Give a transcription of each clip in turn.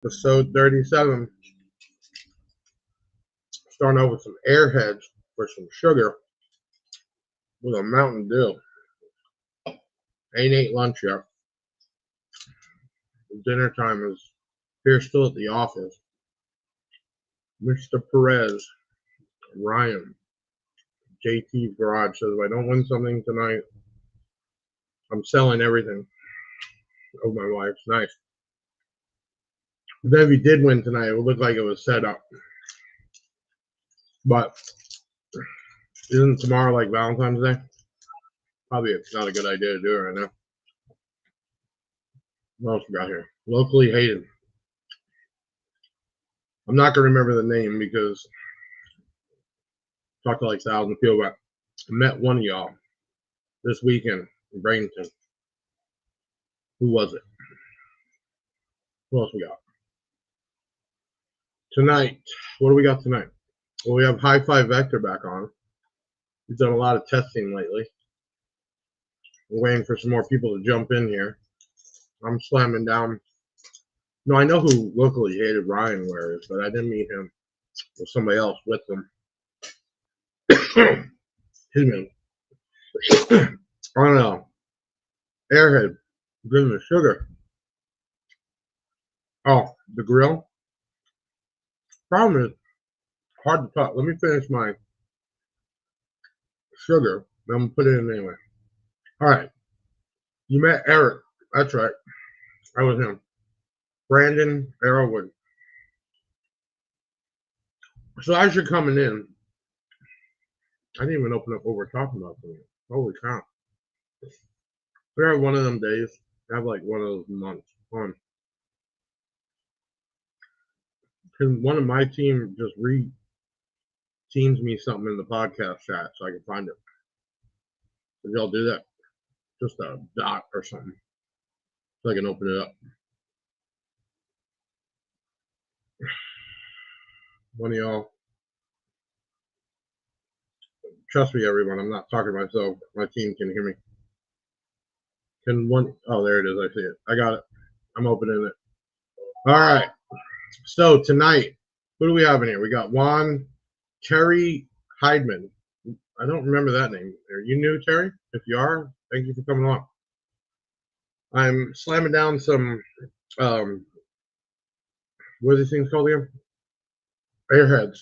Episode 37. Starting out with some airheads for some sugar with a Mountain Dew. Ain't ate lunch yet. Dinner time is here still at the office. Mr. Perez, Ryan, JT's Garage says if I don't win something tonight, I'm selling everything. Oh, my wife's nice. But then if he did win tonight, it would look like it was set up. But isn't tomorrow like Valentine's Day? Probably it's not a good idea to do it right now. What else we got here? Locally hated. I'm not going to remember the name because I talked to like 1,000 people, but I met one of y'all this weekend in Bradenton. Who was it? What else we got? Tonight, what do we got tonight? Well, we have HiFi Vector back on. He's done a lot of testing lately. We're waiting for some more people to jump in here. I'm slamming down. No, I know who locally hated Ryan wears, but I didn't meet him with somebody else with them. Excuse me. I don't know. Airhead. Goodness, sugar. Oh, the grill. Problem is, hard to talk. Let me finish my sugar. Then I'm going to put it in anyway. All right. You met Eric. That's right. That was him. Brandon Arrowwood. So as you're coming in, I didn't even open up what we're talking about today. Holy cow. We have one of them days. I have like one of those months on. Can one of my team just teams me something in the podcast chat so I can find it? Did y'all do that? Just a dot or something so I can open it up. One of y'all. Trust me, everyone. I'm not talking to myself. My team can hear me. Can one? Oh, there it is. I see it. I got it. I'm opening it. All right. So tonight, who do we have in here? We got Juan Terry Heidman. I don't remember that name. Are you new, Terry? If you are, thank you for coming along. I'm slamming down some, what are these things called again? Airheads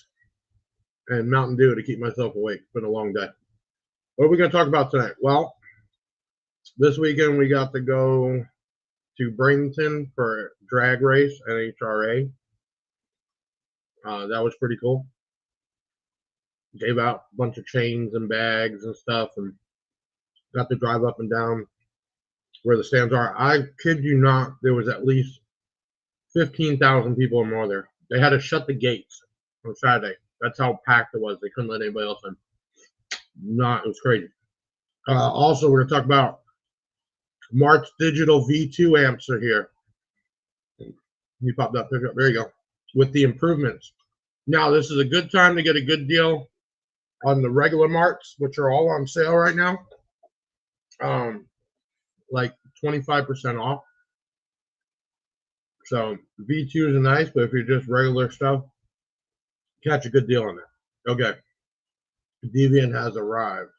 and Mountain Dew to keep myself awake. It's been a long day. What are we going to talk about tonight? Well, this weekend we got to go to Bradenton for drag race at HRA. That was pretty cool. Gave out a bunch of chains and bags and stuff and got to drive up and down where the stands are. I kid you not, there was at least 15,000 people or more there. They had to shut the gates on Saturday. That's how packed it was. They couldn't let anybody else in. It was crazy. Also, we're going to talk about Mark's digital V2 amps are here. You popped that picture up. There you go. With the improvements. Now, this is a good time to get a good deal on the regular Marks, which are all on sale right now. Like 25% off. So V2s are nice, but if you're just regular stuff, catch a good deal on that. Okay. Deviant has arrived.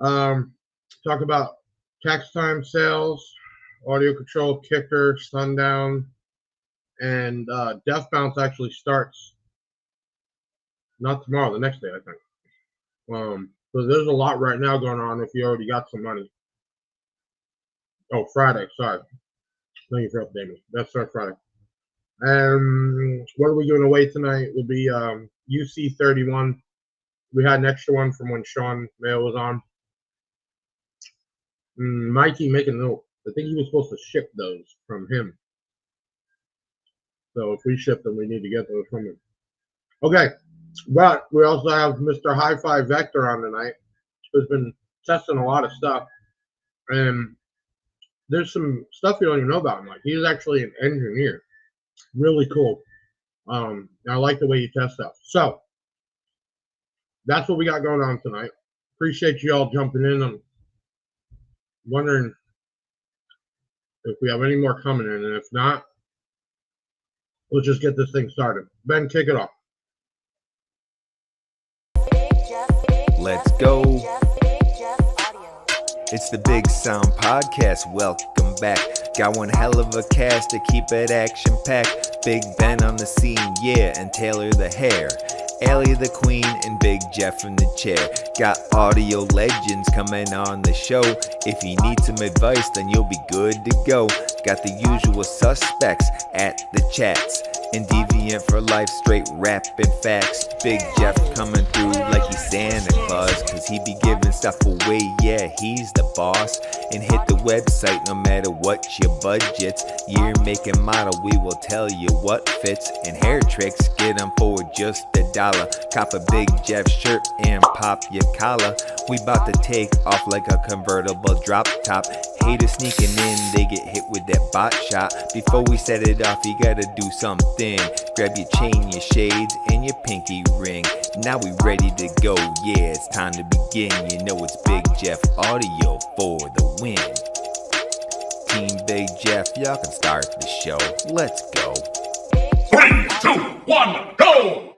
Talk about tax time sales, audio control, kicker, sundown, and Death Bounce actually starts not tomorrow, the next day, I think. So there's a lot right now going on if you already got some money. Oh, Friday, sorry. Thank you for updating me. That starts Friday. What are we giving away tonight will be UC 31. We had an extra one from when Sean Mayo was on. Mikey making a note. I think he was supposed to ship those from him. So if we ship them, we need to get those from him. Okay. But we also have Mr. HiFi Vector on tonight, who's been testing a lot of stuff. And there's some stuff you don't even know about him. Like, he's actually an engineer. Really cool. I like the way you test stuff. So that's what we got going on tonight. Appreciate you all jumping in. I'm wondering if we have any more coming in, and if not, Let's just get this thing started. Ben, kick it off. Let's go. It's the Big Sound Podcast. Welcome back. Got one hell of a cast to keep it action-packed. Big Ben on the scene, yeah, and Taylor the hair. Allie the queen and Big Jeff in the chair. Got audio legends coming on the show. If you need some advice, then you'll be good to go. Got the usual suspects at the chats. And Deviant for life, straight rapping facts. Big Jeff coming through like he's Santa Claus, cause he be giving stuff away, yeah, he's the boss. And hit the website no matter what your budget's. Year, make, and model, we will tell you what fits. And hair tricks, get them for just $1. Cop a Big Jeff shirt and pop your collar. We bout to take off like a convertible drop top. Haters sneaking in, they get hit with that bot shot. Before we set it off, you gotta do something. Grab your chain, your shades, and your pinky ring. Now we ready to go, yeah, it's time to begin. You know it's Big Jeff audio for the win. Team Big Jeff, y'all can start the show. Let's go. 3, 2, 1, go!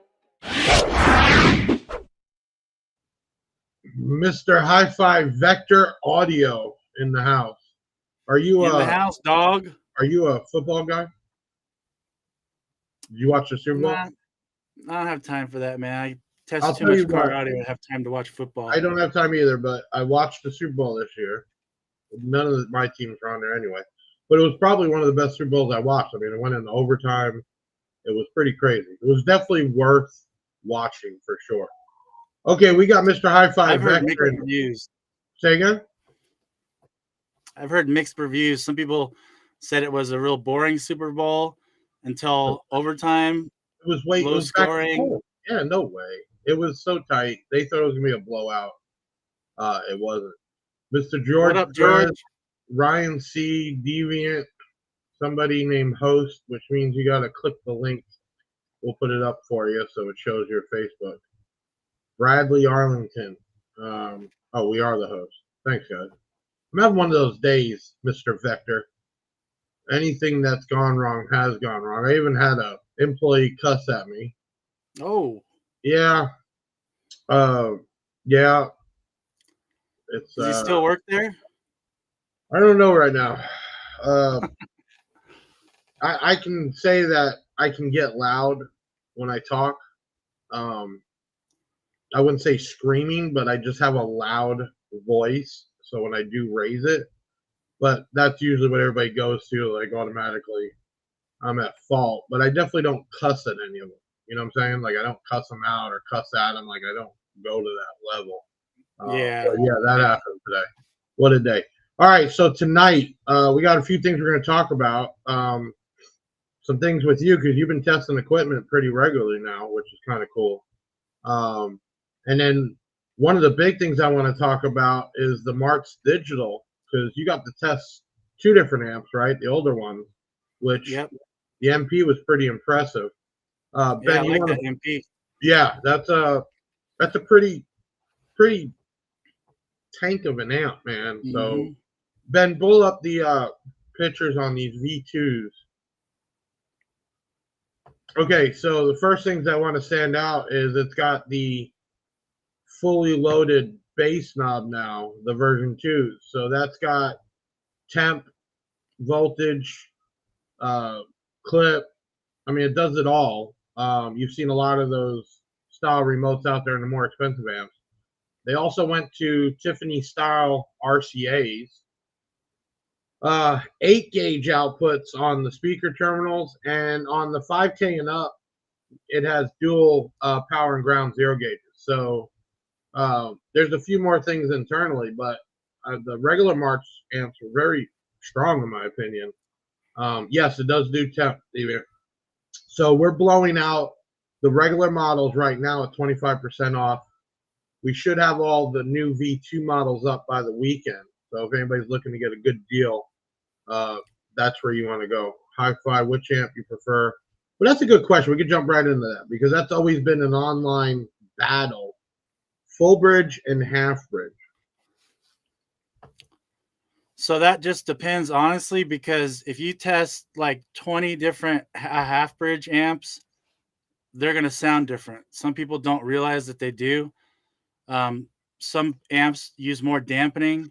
Mr. HiFi Vector audio in the house. Are you in the house, dog? Are you a football guy? Did you watch the Super Bowl? Nah, I don't have time for that, man. I test too much car audio to have time to watch football. I don't have time either, but I watched the Super Bowl this year. None of my teams were on there anyway. But it was probably one of the best Super Bowls I watched. I mean, it went into overtime. It was pretty crazy. It was definitely worth watching for sure. Okay, we got Mr. HiFi I've heard Vector. mixed reviews. Say again? I've heard mixed reviews. Some people said it was a real boring Super Bowl until overtime. It was way low scoring. Yeah, no way. It was so tight. They thought it was gonna be a blowout. It wasn't. Mr. George, What up, George? Ryan C, Deviant, somebody named Host, which means you gotta click the link. We'll put it up for you so it shows your Facebook. Bradley Arlington. Oh, we are the host. Thanks, guys. I'm having one of those days, Mr. Vector. Anything that's gone wrong has gone wrong. I even had a employee cuss at me. Oh. Yeah. Yeah. It's Does he still work there? I don't know right now. I can say that I can get loud when I talk. I wouldn't say screaming, but I just have a loud voice. So when I do raise it, but that's usually what everybody goes to, like automatically I'm at fault. But I definitely don't cuss at any of them. You know what I'm saying? Like I don't cuss them out or cuss at them. Like I don't go to that level. Yeah. So yeah, that happened today. What a day. All right, so tonight we got a few things we're going to talk about. Some things with you because you've been testing equipment pretty regularly now, which is kind of cool. And then one of the big things I want to talk about is the Marks Digital, because you got to test two different amps, right? The older ones, which Yep. the MP was pretty impressive. Ben, Yeah, I like that MP. Yeah, that's a pretty tank of an amp, man. So Ben, pull up the pictures on these V2s. Okay, so the first things I want to stand out is it's got the fully loaded bass knob now, the version 2. So that's got temp, voltage, clip. I mean, it does it all. You've seen a lot of those style remotes out there in the more expensive amps. They also went to Tiffany style RCAs. 8-gauge outputs on the speaker terminals, and on the 5K and up, it has dual power and ground 0 gauges. So there's a few more things internally, but the regular Marks amps are very strong in my opinion. Yes, it does do temp. So we're blowing out the regular models right now at 25% off. We should have all the new V2 models up by the weekend. So if anybody's looking to get a good deal, that's where you want to go. HiFi, which amp you prefer? But that's a good question. We could jump right into that because that's always been an online battle. Full bridge and half bridge. So that just depends, honestly, because if you test like 20 different half bridge amps, they're going to sound different. Some people don't realize that they do. Um, some amps use more dampening,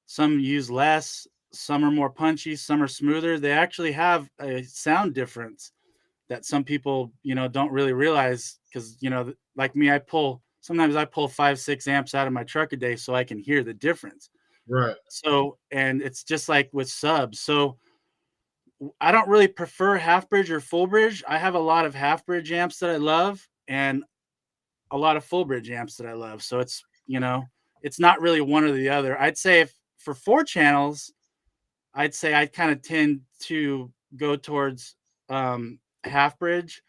some use less, some are more punchy, some are smoother. They actually have a sound difference that some people, don't really realize because, like me, sometimes I pull 5, 6 amps out of my truck a day so I can hear the difference. Right. So, and it's just like with subs. So I don't really prefer half bridge or full bridge. I have a lot of half bridge amps that I love and a lot of full bridge amps that I love. So it's not really one or the other. I'd say if for 4 channels, I'd say I kind of tend to go towards half bridge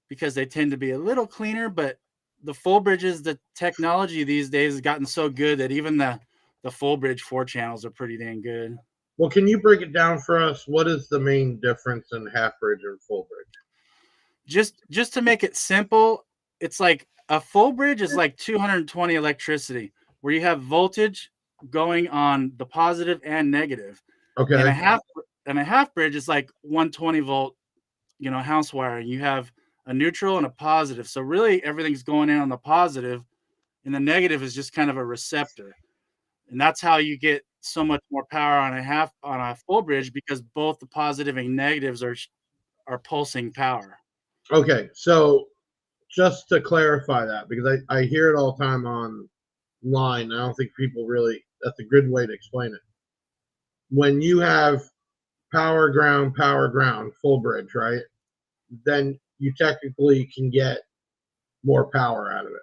because they tend to be a little cleaner, but the full bridges, the technology these days has gotten so good that even the full bridge 4 channels are pretty dang good. Well, can you break it down for us? What is the main difference in half bridge and full bridge? Just to make it simple, it's like a full bridge is like 220 electricity, where you have voltage going on the positive and negative, and Okay. a half bridge is like 120 volt, house wire. You have a neutral and a positive, so really everything's going in on the positive, and the negative is just kind of a receptor, and that's how you get so much more power on a full bridge because both the positive and negatives are pulsing power. Okay. So just to clarify that, because I hear it all the time online. I don't think people really, that's a good way to explain it. When you have power ground, full bridge, right? Then you technically can get more power out of it.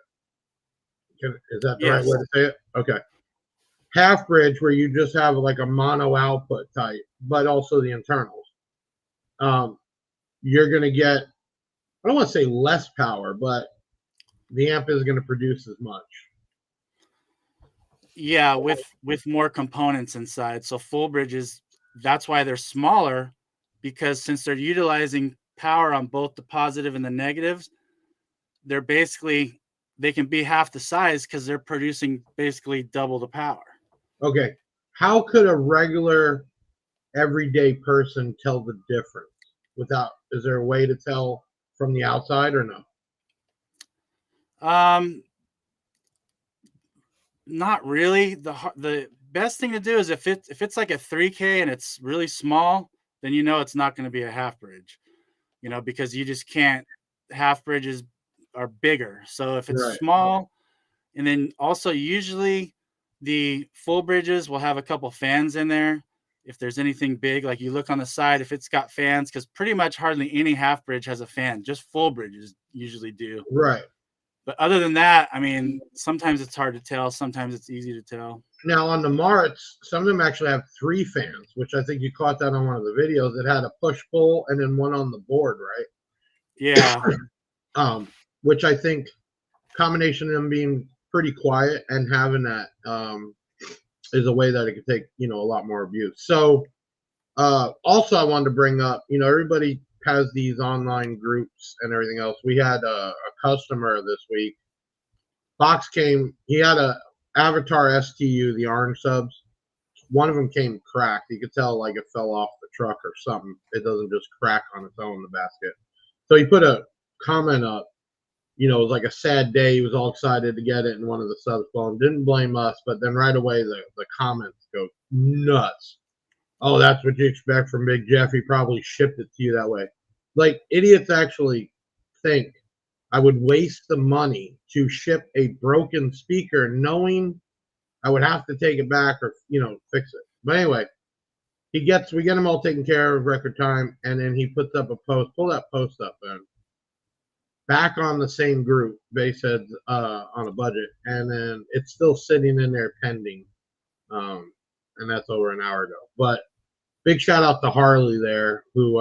Is that the right Yes. way to say it? Okay. Half bridge, where you just have like a mono output type, but also the internals. Um, you're going to get, I don't want to say less power, but the amp is going to produce as much. Yeah, with more components inside. So full bridges, that's why they're smaller, because since they're utilizing power on both the positive and the negatives, they can be half the size because they're producing basically double the power. Okay. How could a regular everyday person tell the difference without, is there a way to tell from the outside or no? Um, Not really. The best thing to do is if it's like a 3K and it's really small, then it's not going to be a half bridge. Because you just can't. Half bridges are bigger. So if it's Right. small, and then also usually the full bridges will have a couple fans in there. If there's anything big, like you look on the side, if it's got fans, because pretty much hardly any half bridge has a fan. Just full bridges usually do. Right. But other than that, I mean, sometimes it's hard to tell. Sometimes it's easy to tell. Now on the Marts, some of them actually have 3 fans, which I think you caught that on one of the videos. It had a push pull and then one on the board, right? Yeah. Which I think combination of them being pretty quiet and having that is a way that it could take a lot more abuse. So also I wanted to bring up, everybody has these online groups and everything else. We had a customer this week. Box came, he had a Avatar STU, the orange subs. One of them came cracked. You could tell like it fell off the truck or something. It doesn't just crack on its own, the basket. So he put a comment up. It was like a sad day. He was all excited to get it, and one of the subs phone didn't blame us, but then right away the comments go nuts. Oh, that's what you expect from Big Jeff. He probably shipped it to you that way. Like idiots actually think I would waste the money to ship a broken speaker knowing I would have to take it back or fix it. But anyway, we get them all taken care of record time, and then he puts up a post. Pull that post up, then. Back on the same group, Baseheads on a budget, and then it's still sitting in there pending, and that's over an hour ago. But big shout out to Harley there, who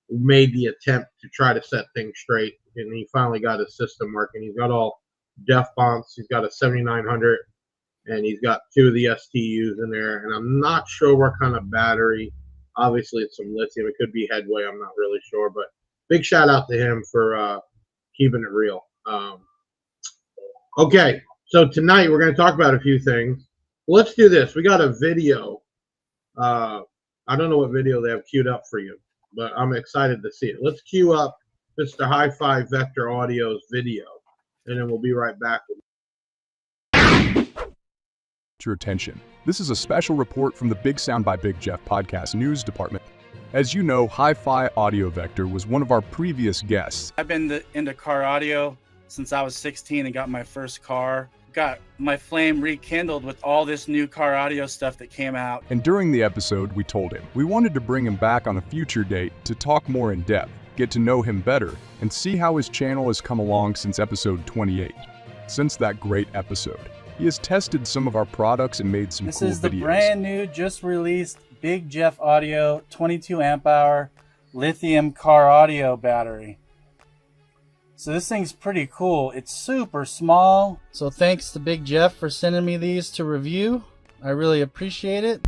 made the attempt to try to set things straight, and he finally got his system working. He's got all def bonds. He's got a 7900, and he's got 2 of the STUs in there, and I'm not sure what kind of battery. Obviously, it's some lithium. It could be Headway. I'm not really sure, but big shout out to him for keeping it real. Okay, so tonight we're going to talk about a few things. Let's do this. We got a video I don't know what video they have queued up for you, but I'm excited to see it. Let's queue up Mr. HiFi Vector Audio's video, and then we'll be right back. Your attention. This is a special report from the Big Sound by Big Jeff podcast news department. As you know, HiFi Audio Vector was one of our previous guests. I've been into car audio since I was 16 and got my first car. Got my flame rekindled with all this new car audio stuff that came out. And during the episode, we told him we wanted to bring him back on a future date to talk more in depth, get to know him better, and see how his channel has come along since episode 28. Since that great episode, he has tested some of our products and made some cool videos. This is the brand new, just released Big Jeff Audio 22 amp hour lithium car audio battery. So this thing's pretty cool. It's super small. So thanks to Big Jeff for sending me these to review. I really appreciate it.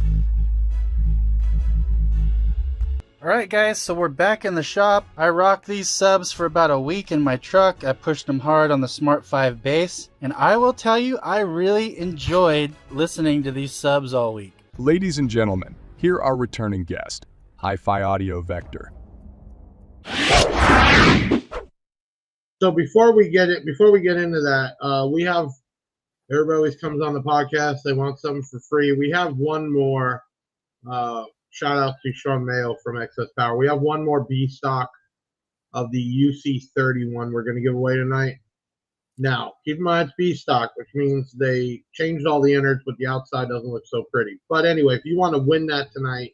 Alright guys, so we're back in the shop. I rocked these subs for about a week in my truck. I pushed them hard on the Smart 5 bass. And I will tell you, I really enjoyed listening to these subs all week. Ladies and gentlemen, here our returning guest, HiFi Audio Vector. So before we get into that, we have everybody always comes on the podcast. They want something for free. We have one more. Shout out to Sean Mayo from Excess Power. We have one more B stock of the UC31 we're going to give away tonight. Now, keep in mind it's B stock, which means they changed all the innards, but the outside doesn't look so pretty. But anyway, if you want to win that tonight,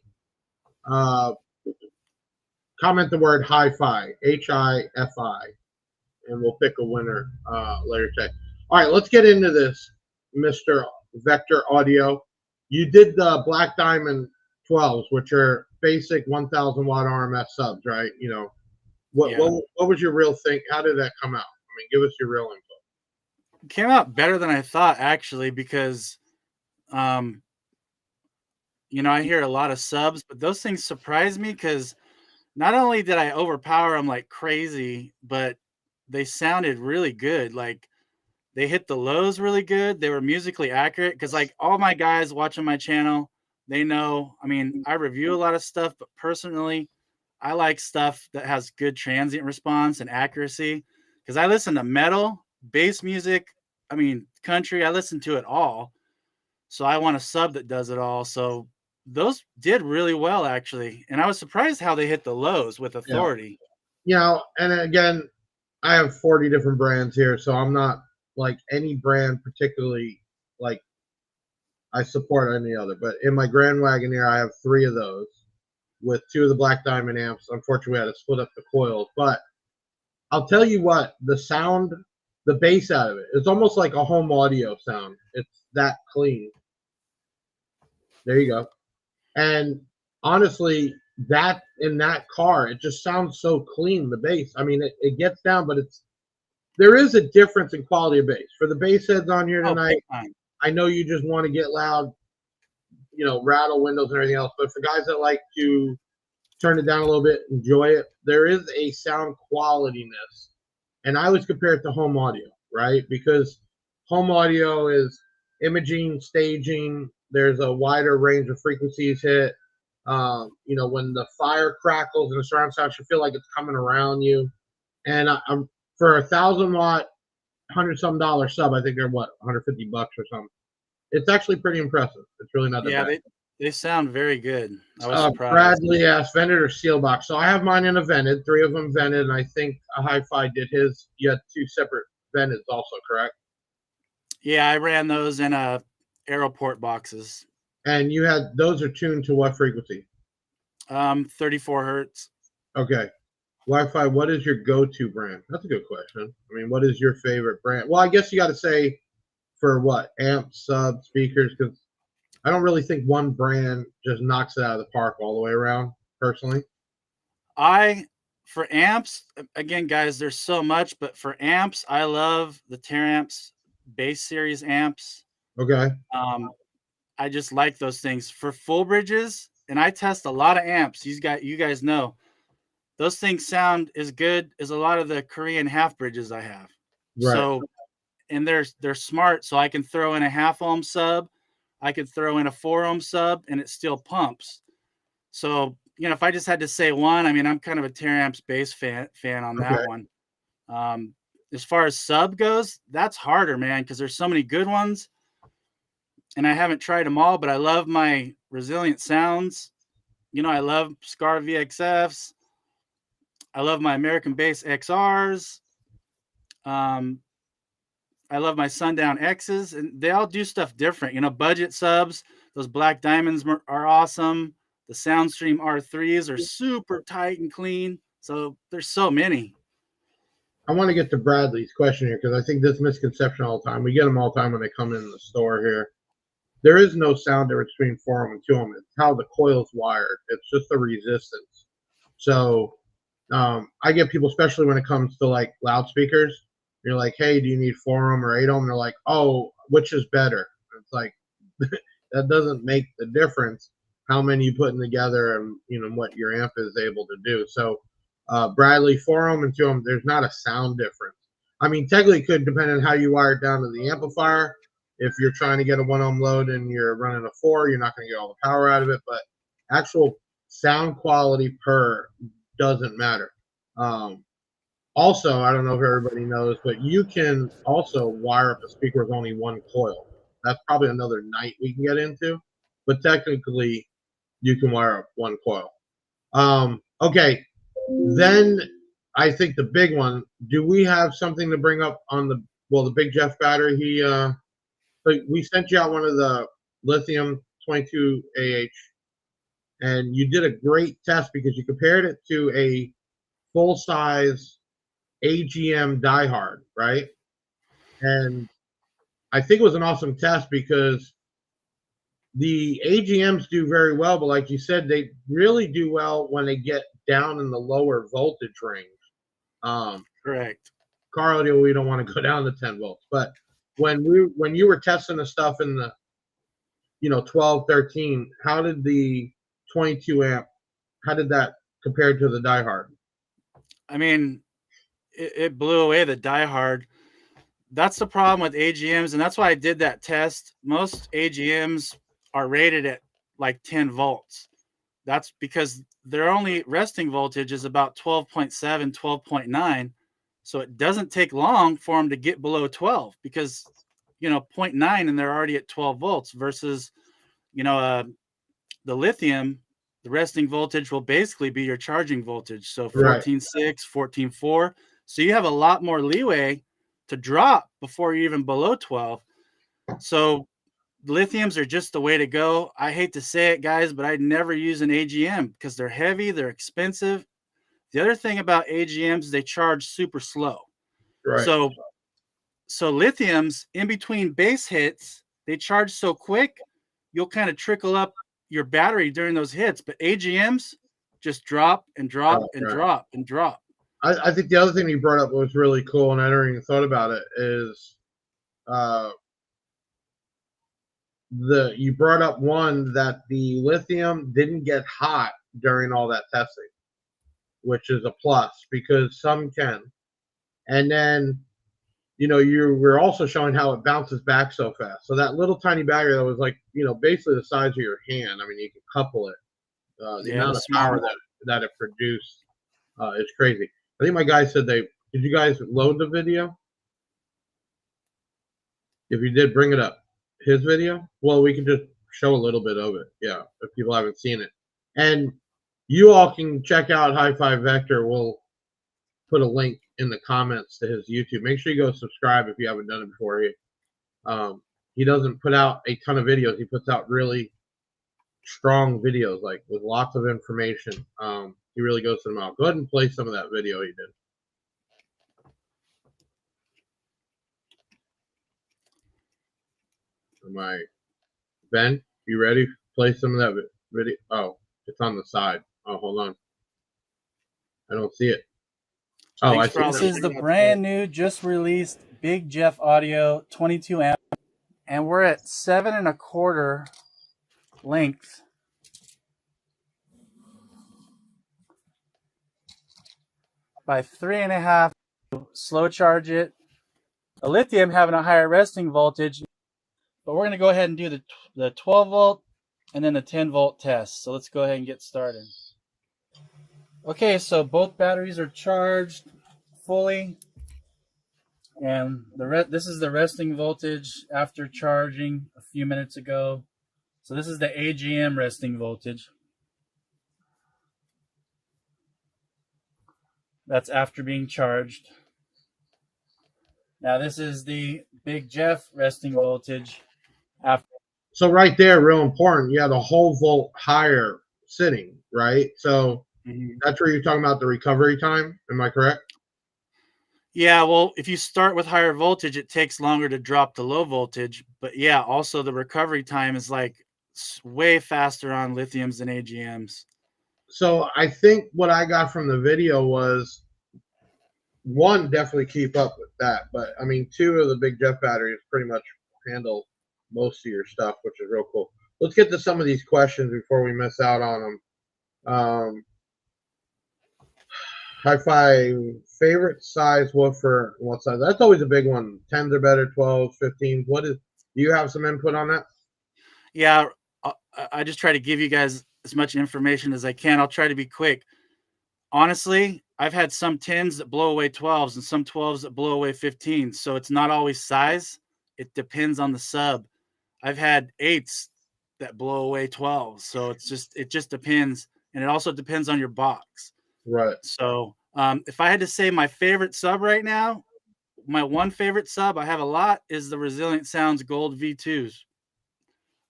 comment the word HiFi, H-I-F-I, and we'll pick a winner later today. All right, let's get into this, Mr. Vector Audio. You did the Black Diamond 12s, which are basic 1,000 watt RMS subs, right? You know, what was your real thing? How did that come out? I mean, give us your real info. It came out better than I thought, actually, because, you know, I hear a lot of subs, but those things surprised me because not only did I overpower them like crazy, but they sounded really good. Like, they hit the lows really good. They were musically accurate because, like, all my guys watching my channel, they know, I mean, I review a lot of stuff, but personally, I like stuff that has good transient response and accuracy because I listen to metal, bass music, I mean, country, I listen to it all. So I want a sub that does it all. So those did really well, actually. And I was surprised how they hit the lows with authority. You know, and again, I have 40 different brands here, so I'm not like any brand particularly like I support any other. But in my Grand Wagoneer, I have 3 of those with 2 of the Black Diamond amps. Unfortunately, I had to split up the coils. But I'll tell you what, the sound, the bass out of it, it's almost like a home audio sound. It's that clean. There you go. And honestly, that in that car, it just sounds so clean, the bass. I mean, it gets down, but there is a difference in quality of bass. For the bass heads on here tonight, I know you just want to get loud, you know, rattle windows and everything else. But for guys that like to turn it down a little bit, enjoy it, there is a sound qualityness. And I always compare it to home audio, right? Because home audio is imaging, staging. There's a wider range of frequencies hit. You know, when the fire crackles and the surround sound, you feel like it's coming around you. And I'm for 1,000 watt, $100-some sub, I think they're what, $150 or something. It's actually pretty impressive. It's really not that bad. Yeah, they sound very good. I was surprised. Bradley asked, vented or seal box? So I have mine in a vented, 3 of them vented, and I think a HiFi did his. You had 2 separate venteds also, correct? Yeah, I ran those in Aeroport boxes. And you had, those are tuned to what frequency? 34 hertz. Okay. Wi-Fi, what is your go-to brand? That's a good question. I mean, what is your favorite brand? Well, I guess you got to say for what? Amps, sub, speakers, because I don't really think one brand just knocks it out of the park all the way around, personally. For amps, again, guys, there's so much, but for amps, I love the Teramps Bass Series amps. Okay. I just like those things. For full bridges, and I test a lot of amps. You guys know. Those things sound as good as a lot of the Korean half bridges I have. Right. So, and they're smart. So I can throw in a half ohm sub. I could throw in a 4-ohm sub and it still pumps. So, you know, if I just had to say one, I mean, I'm kind of a Teramps bass fan on Okay. that one. As far as sub goes, that's harder, man, because there's so many good ones. And I haven't tried them all, but I love my Resilient Sounds. You know, I love Scar VXFs. I love my American Bass XRs. I love my Sundown X's, and they all do stuff different. You know, budget subs, those Black Diamonds are awesome. The Soundstream R3s are super tight and clean. So there's so many. I want to get to Bradley's question here because I think this misconception all the time. We get them all the time when they come in the store here. There is no sound difference between 4-ohm and 2-ohm. It's how the coil's wired. It's just the resistance. So I get people, especially when it comes to like loudspeakers. You're like, hey, do you need 4-ohm or 8-ohm? They're like, oh, which is better? It's like that doesn't make the difference how many you putting together and you know what your amp is able to do. So Bradley, 4-ohm and 2-ohm, there's not a sound difference. I mean, technically it could depend on how you wire it down to the amplifier. If you're trying to get a 1-ohm load and you're running a 4, you're not going to get all the power out of it. But actual sound quality per doesn't matter. Also, I don't know if everybody knows, but you can also wire up a speaker with only one coil. That's probably another night we can get into. But technically, you can wire up one coil. Okay, then I think the big one. Do we have something to bring up on the Big Jeff battery? We sent you out one of the lithium 22AH, and you did a great test because you compared it to a full size AGM diehard, right? And I think it was an awesome test because the AGMs do very well, but like you said, they really do well when they get down in the lower voltage range. Correct. Carl, we don't want to go down to 10 volts, but when you were testing the stuff in the 12, 13, how did the 22 amp, how did that compare to the diehard? I mean, it blew away the diehard. That's the problem with AGMs, and that's why I did that test. Most AGMs are rated at like 10 volts. That's because their only resting voltage is about 12.7, 12.9. So it doesn't take long for them to get below 12 because, 0.9 and they're already at 12 volts versus, the lithium, the resting voltage will basically be your charging voltage. So 14.6, 14.4. So you have a lot more leeway to drop before you're even below 12. So lithiums are just the way to go. I hate to say it, guys, but I'd never use an AGM because they're heavy, they're expensive. The other thing about AGMs, they charge super slow. Right. So lithiums, in between bass hits, they charge so quick, you'll kind of trickle up your battery during those hits. But AGMs just drop and drop and drop and drop. I think the other thing you brought up was really cool, and I never even thought about it, is you brought up one that the lithium didn't get hot during all that testing, which is a plus because some can. And then, you were also showing how it bounces back so fast. So that little tiny battery that was like, basically the size of your hand. I mean, you can couple it. The amount of power that it produced is crazy. I think my guy said did you guys load the video? If you did, bring it up. His video? Well, we can just show a little bit of it. Yeah, if people haven't seen it. And you all can check out HiFi Vector. We'll put a link in the comments to his YouTube. Make sure you go subscribe if you haven't done it before. He doesn't put out a ton of videos. He puts out really strong videos, like with lots of information. He really goes to them out. Go ahead and play some of that video he did. Ben, you ready? Play some of that video. Oh, it's on the side. Oh, hold on. I don't see it. Oh, I see it. This is the brand new, just released Big Jeff Audio 22 amp, and we're at 7 1/4 length. By 3 1/2, slow charge it. The lithium having a higher resting voltage, but we're we're going to go ahead and do the 12 volt and then the 10 volt test. So let's go ahead and get started. Okay, so both batteries are charged fully, and this is the resting voltage after charging a few minutes ago. So this is the AGM resting voltage. That's after being charged. Now this is the Big Jeff resting voltage after. So right there, real important. You have a whole volt higher sitting, right? So that's where you're talking about the recovery time. Am I correct? Yeah, well, if you start with higher voltage, it takes longer to drop the low voltage. But yeah, also the recovery time is like way faster on lithiums than AGMs. So I think what I got from the video was, one, definitely keep up with that. But I mean, two of the Big Jeff batteries pretty much handle most of your stuff, which is real cool. Let's get to some of these questions before we miss out on them. HiFi favorite size woofer, what size? That's always a big one. 10s are better, 12s, 15s. Do you have some input on that? Yeah, I just try to give you guys as much information as I can. I'll try to be quick. Honestly, I've had some 10s that blow away 12s and some 12s that blow away 15s. So it's not always size. It depends on the sub. I've had 8s that blow away 12s. So it just depends. And it also depends on your box. Right. So if I had to say my favorite sub right now, my one favorite sub, I have a lot, is the Resilient Sounds Gold V2s.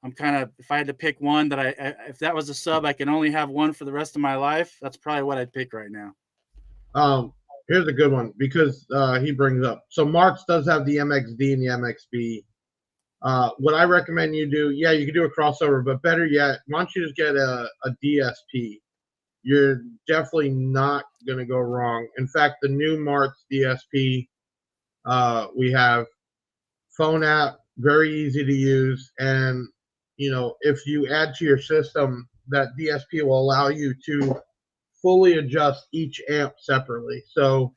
If I had to pick one that if that was a sub, I can only have one for the rest of my life, that's probably what I'd pick right now. Here's a good one because he brings up. So Marks does have the MXD and the MXB. What I recommend you do, yeah, you can do a crossover, but better yet, why don't you just get a DSP? You're definitely not going to go wrong. In fact, the new Marks DSP, we have phone app, very easy to use, and if you add to your system, that DSP will allow you to fully adjust each amp separately. So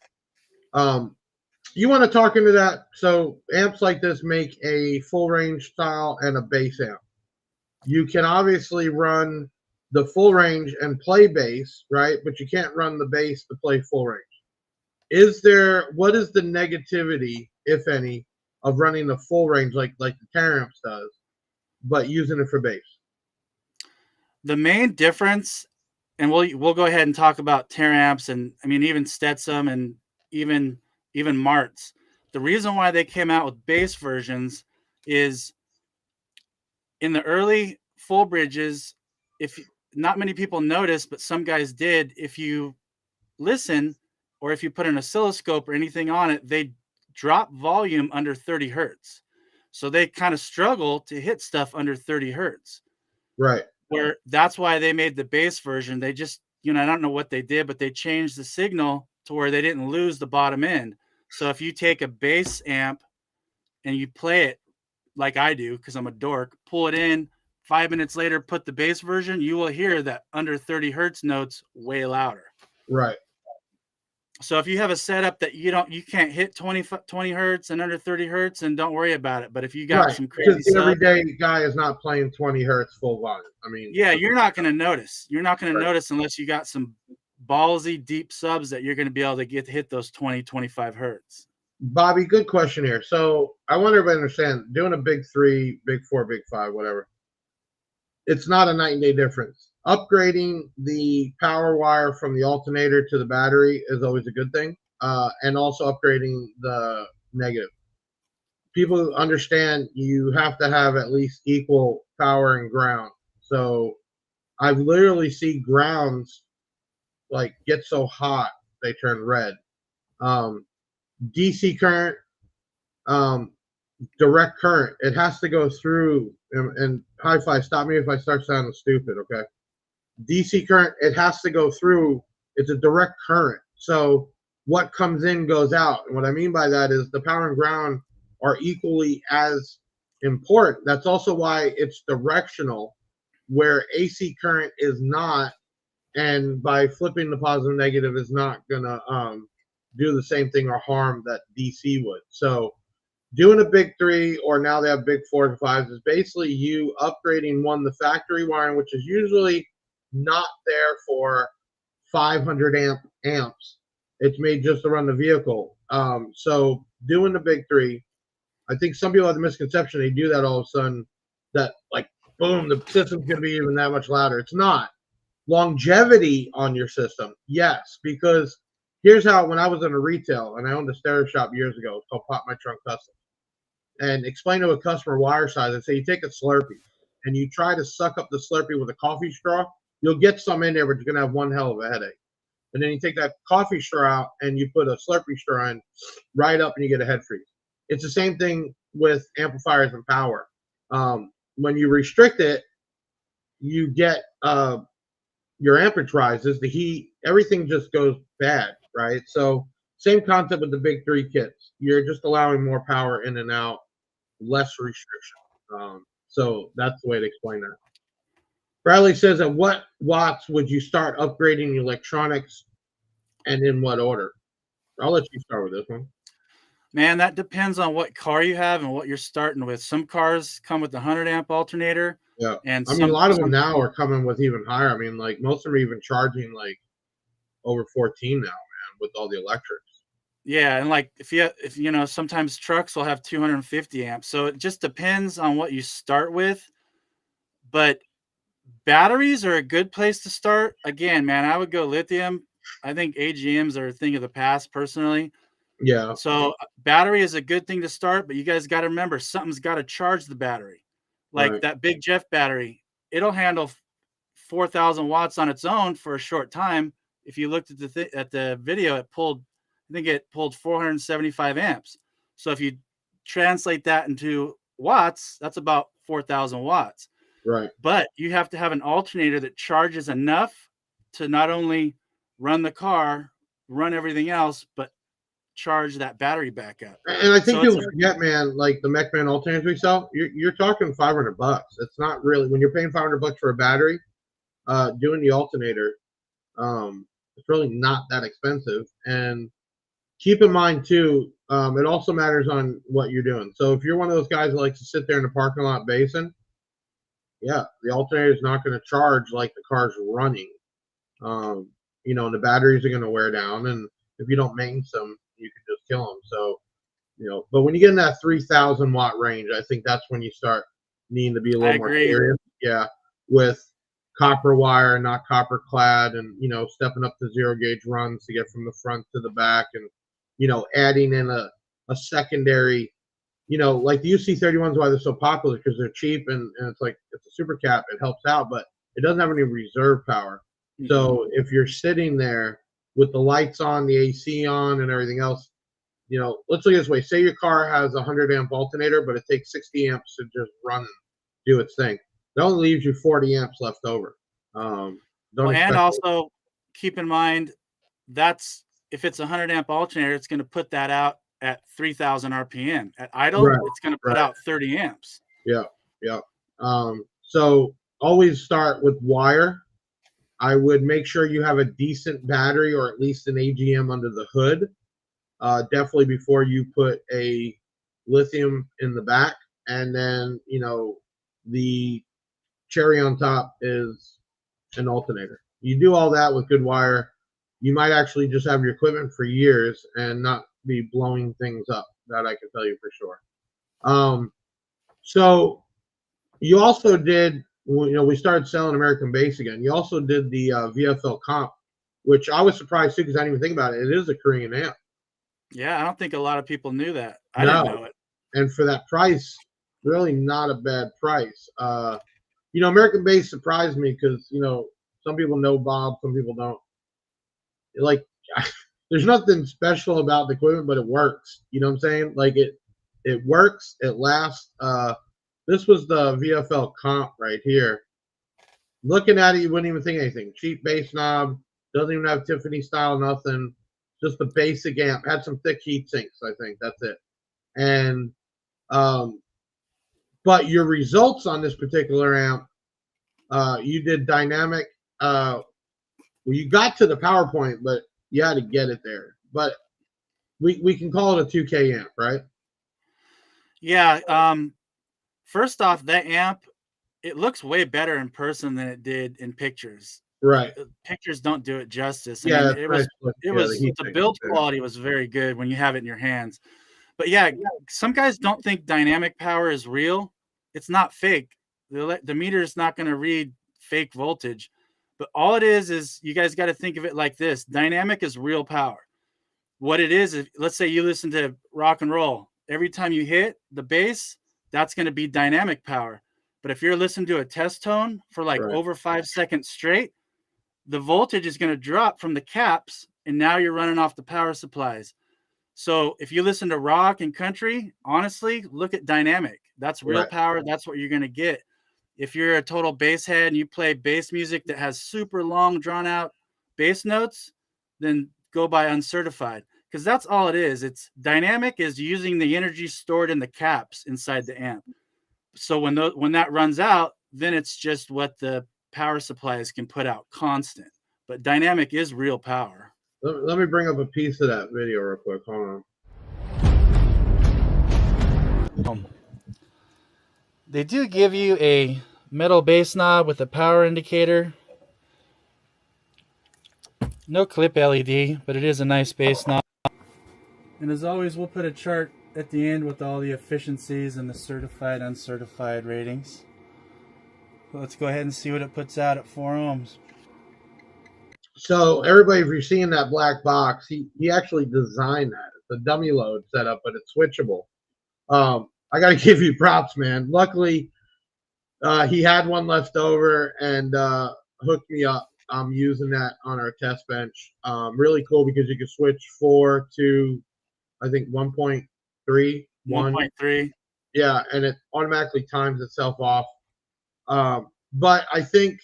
you want to talk into that. So amps like this make a full range style and a bass amp. You can obviously run the full range and play bass, right? But you can't run the bass to play full range. What is the negativity, if any, of running the full range like the Teraamps does, but using it for bass? The main difference, and we'll go ahead and talk about Teraamps and I mean even Stetson and even Martz. The reason why they came out with bass versions is in the early full bridges, if not many people noticed, but some guys did, if you listen or if you put an oscilloscope or anything on it, they drop volume under 30 hertz. So they kind of struggle to hit stuff under 30 hertz. Right. Where that's why they made the bass version. They just, I don't know what they did, but they changed the signal to where they didn't lose the bottom end. So if you take a bass amp and you play it like I do, because I'm a dork, pull it in, 5 minutes later, put the bass version, you will hear that under 30 hertz notes way louder. Right. So if you have a setup that you can't hit 20 hertz and under 30 hertz, and don't worry about it. But if you got some crazy the everyday guy is not playing 20 hertz full volume. I mean, yeah, you're not going to notice. You're not going to notice unless you got some ballsy deep subs that you're going to be able to hit those 20, 25 hertz. Bobby, good question here. So I want everybody to understand, doing a big 3, big 4, big 5, whatever, it's not a night and day difference. Upgrading the power wire from the alternator to the battery is always a good thing, and also upgrading the negative. People understand you have to have at least equal power and ground. So I've literally seen grounds like get so hot they turn red. DC current, direct current, it has to go through, and HiFi, stop me if I start sounding stupid, okay? DC current, it has to go through, it's a direct current. So what comes in goes out. And what I mean by that is the power and ground are equally as important. That's also why it's directional, where AC current is not, and by flipping the positive negative is not gonna do the same thing or harm that DC would. So doing a big 3, or now they have big 4s and 5s, is basically you upgrading the factory wiring, which is usually not there for 500 amps. It's made just to run the vehicle. So doing the big 3, I think some people have the misconception they do that all of a sudden, that like boom, the system's going to be even that much louder. It's not. Longevity on your system, yes, because here's how. When I was in a retail and I owned a stereo shop years ago, it's called Pop My Trunk Custom, and explain to a customer wire size. I say, you take a Slurpee and you try to suck up the Slurpee with a coffee straw, you'll get some in there, but you're going to have one hell of a headache. And then you take that coffee straw out and you put a Slurpee straw in, right up, and you get a head freeze. It's the same thing with amplifiers and power. When you restrict it, you get your amperage rises, the heat, everything just goes bad, right? So same concept with the big 3 kits. You're just allowing more power in and out, less restriction. So that's the way to explain that. Bradley says, at what watts would you start upgrading your electronics, and in what order? I'll let you start with this one. Man, that depends on what car you have and what you're starting with. Some cars come with a 100 amp alternator. Yeah. And I mean, a lot of them now are coming with even higher. I mean, like most of them are even charging like over 14 now, man, with all the electrics. Yeah, and like if you know, sometimes trucks will have 250 amps. So it just depends on what you start with. But batteries are a good place to start. Again, man, I would go lithium. I think AGMs are a thing of the past personally. Yeah. So battery is a good thing to start, but you guys got to remember something's got to charge the battery. Like Right. that Big Jeff battery, it'll handle 4,000 watts on its own for a short time. If you looked at the video, I think it pulled 475 amps. So if you translate that into watts, that's about 4,000 watts. Right. But you have to have an alternator that charges enough to not only run the car, run everything else, but charge that battery back up. And I think So people forget, man, like the MechMan alternators we sell, you're talking $500. It's not really, when you're paying $500 for a battery, doing the alternator, it's really not that expensive. And keep in mind too, it also matters on what you're doing. So if you're one of those guys that likes to sit there in the parking lot basing, yeah, the alternator is not going to charge like the car's running. You know, and the batteries are going to wear down, and if you don't maintenance them, you can just kill them. So, you know, but when you get in that 3,000 watt range, I think that's when you start needing to be a little more serious. Yeah, with copper wire, not copper clad, and you know, stepping up to 0 gauge runs to get from the front to the back, and you know, adding in a secondary. You know, like the UC31s, why they're so popular, because they're cheap, and it's like, it's a super cap. It helps out, but it doesn't have any reserve power. Mm-hmm. So if you're sitting there with the lights on, the AC on, and everything else, you know, let's look at this way. Say your car has a 100 amp alternator, but it takes 60 amps to just run and do its thing. That only leaves you 40 amps left over. And also keep in mind, that's if it's a 100 amp alternator, it's going to put that out at 3,000 RPM. At idle, it's going to put out 30 amps. Yeah, yeah. So always start with wire. I would make sure you have a decent battery, or at least an AGM under the hood. Definitely before you put a lithium in the back. And then, you know, the cherry on top is an alternator. You do all that with good wire, you might actually just have your equipment for years and not be blowing things up. That I can tell you for sure. So you also did, you know, we started selling American Bass again. You also did the VFL comp, which I was surprised too, because I didn't even think about it. It is a Korean amp. Yeah, I don't think a lot of people knew that. I didn't know it. And for that price, really not a bad price. You know, American Bass surprised me because, you know, some people know Bob, some people don't. Like, there's nothing special about the equipment, but it works. You know what I'm saying? Like, it works, it lasts. This was the VFL comp right here. Looking at it, you wouldn't even think anything. Cheap bass knob, doesn't even have Tiffany style, nothing. Just the basic amp. Had some thick heat sinks, I think. That's it. And but your results on this particular amp, you did dynamic. Well, you got to the PowerPoint, but you had to get it there. But we can call it a 2K amp, right? Yeah. First off, that amp, it looks way better in person than it did in pictures. Right. Pictures don't do it justice. I Yeah, mean, that's nice. Look, yeah, the heat the sink build there. quality was very good when you have it in your hands. But yeah, some guys don't think dynamic power is real. It's not fake. The meter is not going to read fake voltage. But all it is you guys got to think of it like this. Dynamic is real power. What it is, let's say you listen to rock and roll. Every time you hit the bass, that's going to be dynamic power. But if you're listening to a test tone for like Right. over 5 seconds straight, the voltage is going to drop from the caps, and now you're running off the power supplies. So if you listen to rock and country, honestly, look at dynamic. That's real Right. power. That's what you're going to get. If you're a total bass head and you play bass music that has super long, drawn out bass notes, then go by uncertified, because that's all it is. It's dynamic is using the energy stored in the caps inside the amp. So when that runs out, then it's just what the power supplies can put out constant. But dynamic is real power. Let me bring up a piece of that video real quick. Hold on. They do give you a metal bass knob with a power indicator. No clip LED, but it is a nice bass knob. And as always, we'll put a chart at the end with all the efficiencies and the certified, uncertified ratings. But let's go ahead and see what it puts out at 4 ohms. So everybody, if you're seeing that black box, he actually designed that. It's a dummy load setup, but it's switchable. I got to give you props, man. Luckily, he had one left over and hooked me up. I'm using that on our test bench. Really cool because you can switch 4 to, I think, 1.3. 1.3. Yeah, and it automatically times itself off. But I think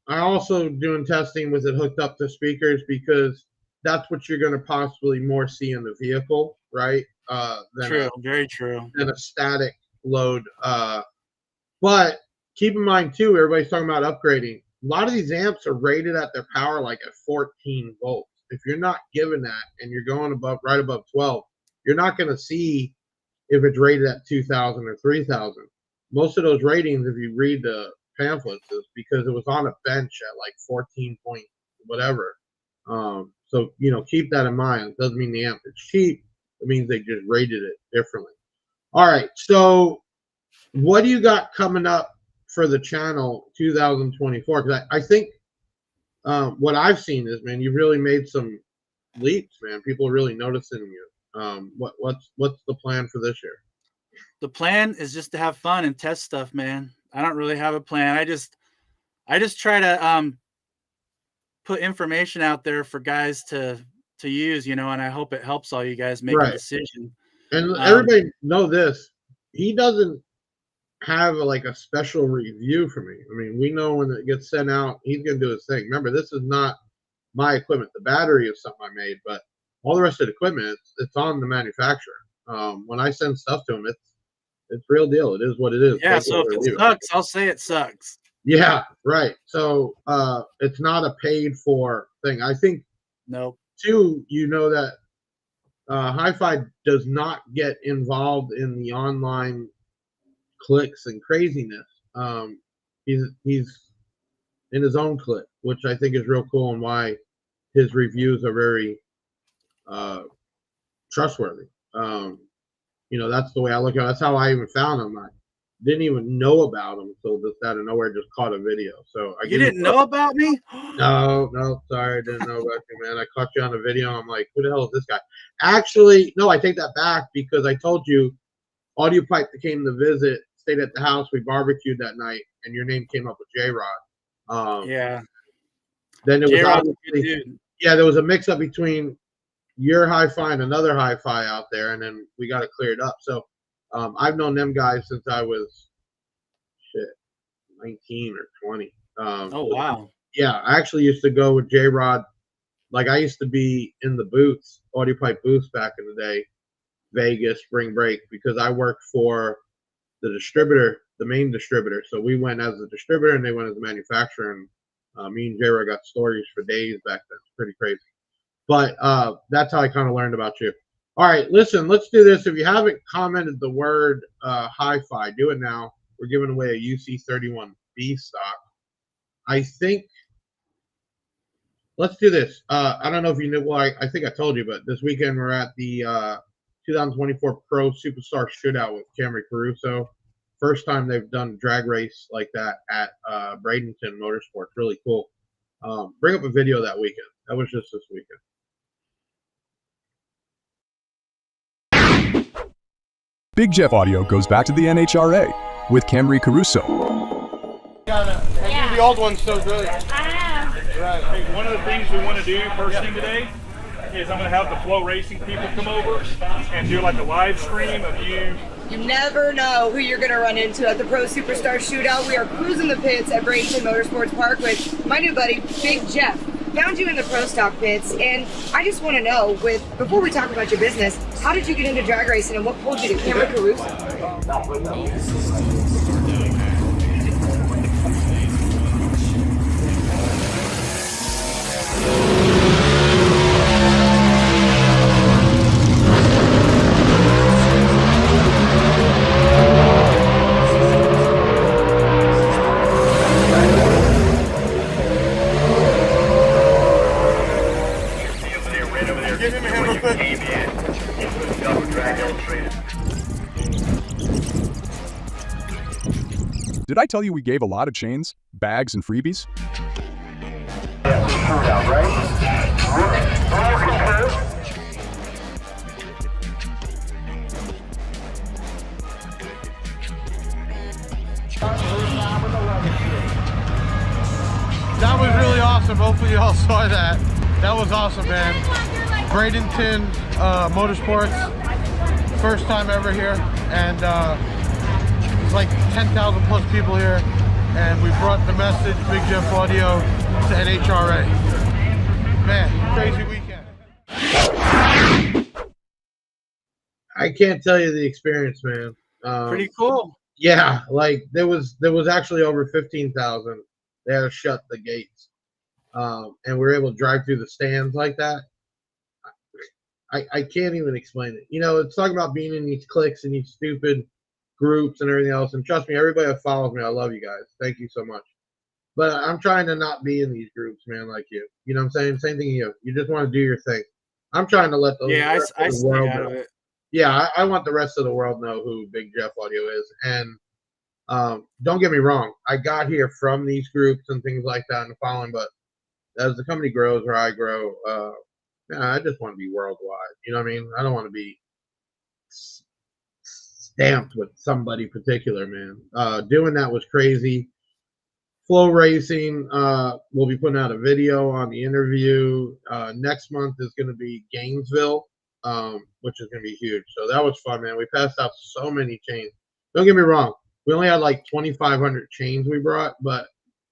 I also doing testing with it hooked up to speakers because that's what you're going to possibly more see in the vehicle, right? True, very true. Than a static load. But keep in mind too, everybody's talking about upgrading. A lot of these amps are rated at their power like at 14 volts. If you're not given that and you're going right above 12, you're not going to see if it's rated at 2,000 or 3,000. Most of those ratings, if you read the pamphlets, is because it was on a bench at like 14 point whatever. So keep that in mind. It doesn't mean the amp is cheap. It means they just rated it differently. All right. So what do you got coming up for the channel 2024? Because I think what I've seen is, man, you've really made some leaps, man. People are really noticing you. What's the plan for this year? The plan is just to have fun and test stuff, man. I don't really have a plan. I just try to put information out there for guys to use, and I hope it helps all you guys make a decision. And everybody know this. He doesn't have like a special review for me. I mean, we know when it gets sent out, he's gonna do his thing. Remember, this is not my equipment. The battery is something I made, but all the rest of the equipment, it's on the manufacturer. When I send stuff to him, it's real deal. It is what it is. Yeah, so if it sucks, I'll say it sucks. Yeah, right. So it's not a paid for thing. I think nope. Too, that HiFi does not get involved in the online clicks and craziness. He's in his own clique, which I think is real cool, and why his reviews are very trustworthy. That's the way I look at it. That's how I even found him. I didn't even know about him until just out of nowhere just caught a video. So you didn't know about me? No, sorry, I didn't know about you, man. I caught you on a video. I'm like, who the hell is this guy? Actually, no, I take that back because I told you, Audio Pipe that came to visit, stayed at the house. We barbecued that night, and your name came up with J-Rod. Yeah. Then it was obviously, there was a mix-up between your HiFi and another HiFi out there, and then we got it cleared up. So I've known them guys since I was 19 or 20. Oh wow. Yeah, I actually used to go with J-Rod. Like I used to be in the booths, Audio Pipe booths back in the day, Vegas, spring break, because I worked for the distributor, the main distributor. So we went as a distributor and they went as a manufacturer. And me and J-Rod got stories for days back then. It's pretty crazy. But that's how I kind of learned about you. All right, listen, let's do this. If you haven't commented the word HiFi, do it now. We're giving away a UC31B stock. I think let's do this. I don't know if you knew. Well, I think I told you, but this weekend we're at the 2024 Pro Superstar Shootout with Camry Caruso. First time they've done a drag race like that at Bradenton Motorsports. Really cool. Bring up a video that weekend. That was just this weekend. Big Jeff Audio goes back to the NHRA with Camry Caruso. The old one's so good. Right. Hey, one of the things we want to do first thing today is I'm going to have the Flow Racing people come over and do like a live stream of you. You never know who you're going to run into at the Pro Superstar Shootout. We are cruising the pits at Bradenton Motorsports Park with my new buddy, Big Jeff. Found you in the Pro Stock pits, and I just want to know, before we talk about your business, how did you get into drag racing and what pulled you to Camry Caruso? Give him a hand real quick. Did I tell you we gave a lot of chains, bags, and freebies? That was really awesome. Hopefully you all saw that. That was awesome, man. Bradenton Motorsports, first time ever here, and it's like 10,000 plus people here, and we brought the message, Big Jeff Audio, to NHRA. Man, crazy weekend. I can't tell you the experience, man. Pretty cool. Yeah, like there was actually over 15,000. They had to shut the gates, and we were able to drive through the stands like that. I can't even explain it. You know, it's talking about being in these cliques and these stupid groups and everything else. And trust me, everybody that follows me, I love you guys. Thank you so much. But I'm trying to not be in these groups, man, like you. You know what I'm saying? Same thing you. You just want to do your thing. I'm trying to let the rest of the world know. Yeah, I want the rest of the world know who Big Jeff Audio is. And don't get me wrong, I got here from these groups and things like that and following. But as the company grows or I grow, I just want to be worldwide. You know what I mean? I don't want to be stamped with somebody particular, man. Doing that was crazy. Flow Racing, we'll be putting out a video on the interview. Next month is going to be Gainesville, which is going to be huge. So that was fun, man. We passed out so many chains. Don't get me wrong. We only had like 2,500 chains we brought, but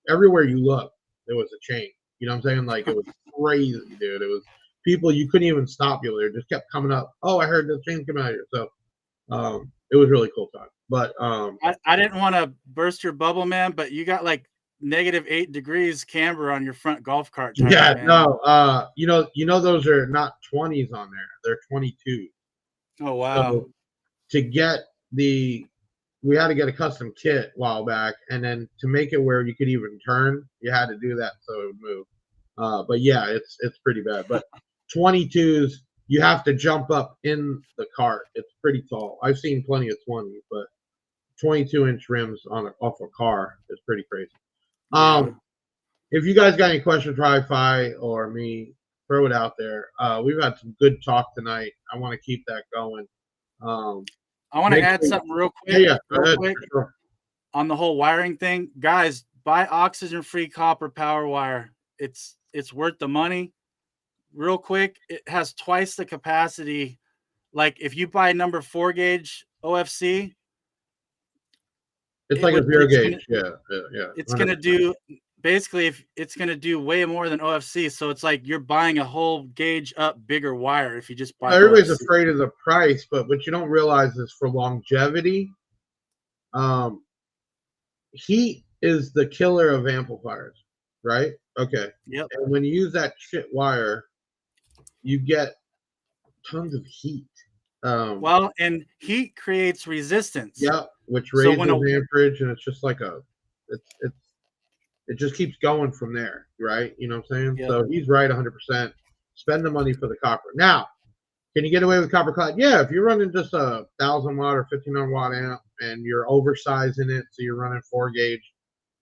everywhere you look, there was a chain. You know what I'm saying? Like, it was crazy, dude. It was people you couldn't even stop you there. Just kept coming up. Oh, I heard the chain come out here. So it was really cool time. But I didn't want to burst your bubble, man, but you got like -8 degrees camber on your front golf cart tire, yeah, man. no, you know those are not 20s on there. They're 22s. Oh wow. So to get we had to get a custom kit a while back, and then to make it where you could even turn, you had to do that so it would move. But yeah, it's pretty bad. But 22s, you have to jump up in the cart. It's pretty tall. I've seen plenty of 20s, but 22-inch rims off a car is pretty crazy. If you guys got any questions for HiFi or me, throw it out there. We've had some good talk tonight. I want to keep that going. I want to add something real quick. Yeah, go ahead. Sure. On the whole wiring thing, guys, buy oxygen-free copper power wire. It's worth the money. Real quick, it has twice the capacity. Like if you buy number 4 gauge OFC, it's like a 0 gauge. Yeah. It's gonna do basically if it's gonna do way more than OFC. So it's like you're buying a whole gauge up bigger wire if you just buy. Everybody's OFC. afraid of the price, but what you don't realize is for longevity, heat is the killer of amplifiers, right? Okay. Yep. And when you use that shit wire, you get tons of heat. Well, and heat creates resistance. Yeah, which So raises when a amperage, and it's just like it just keeps going from there, right? You know what I'm saying? Yep. So he's right 100%. Spend the money for the copper. Now, can you get away with copper clad? Yeah, if you're running just a 1,000 watt or 1,500 watt amp and you're oversizing it, so you're running 4 gauge,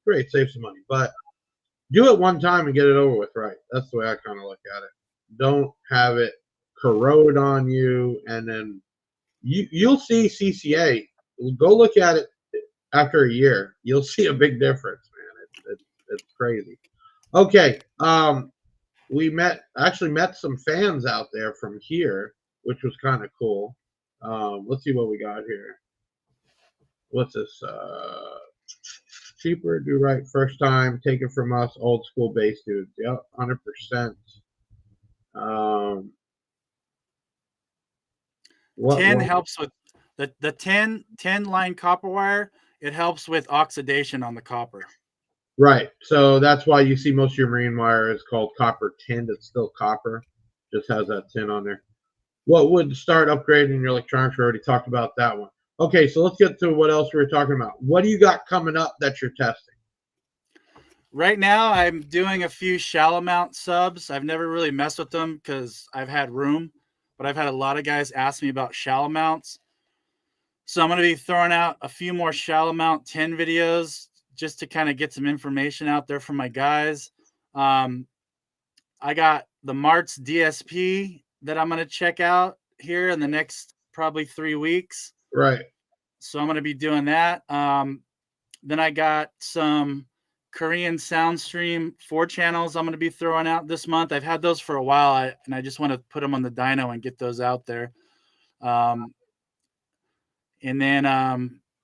great, save some money. But do it one time and get it over with, right? That's the way I kind of look at it. Don't have it corrode on you, and then you'll see CCA. Go look at it after a year. You'll see a big difference, man. It's crazy. Okay, we actually met some fans out there from here, which was kind of cool. Let's see what we got here. What's this? Cheaper, do right first time, take it from us, old school bass dudes. Yep, 100%. Tin helps with the 10 line copper wire. It helps with oxidation on the copper. Right. So that's why you see most of your marine wire is called copper tinned. It's still copper, just has that tin on there. What would start upgrading your electronics? We already talked about that one. Okay, so let's get to what else we were talking about. What do you got coming up that you're testing? Right now, I'm doing a few shallow mount subs. I've never really messed with them because I've had room, but I've had a lot of guys ask me about shallow mounts. So I'm going to be throwing out a few more shallow mount 10 videos just to kind of get some information out there for my guys. I got the Martz DSP that I'm going to check out here in the next probably 3 weeks. Right. So I'm going to be doing that. Then I got some Korean Soundstream 4 channels I'm going to be throwing out this month. I've had those for a while, and I just want to put them on the dyno and get those out there. And then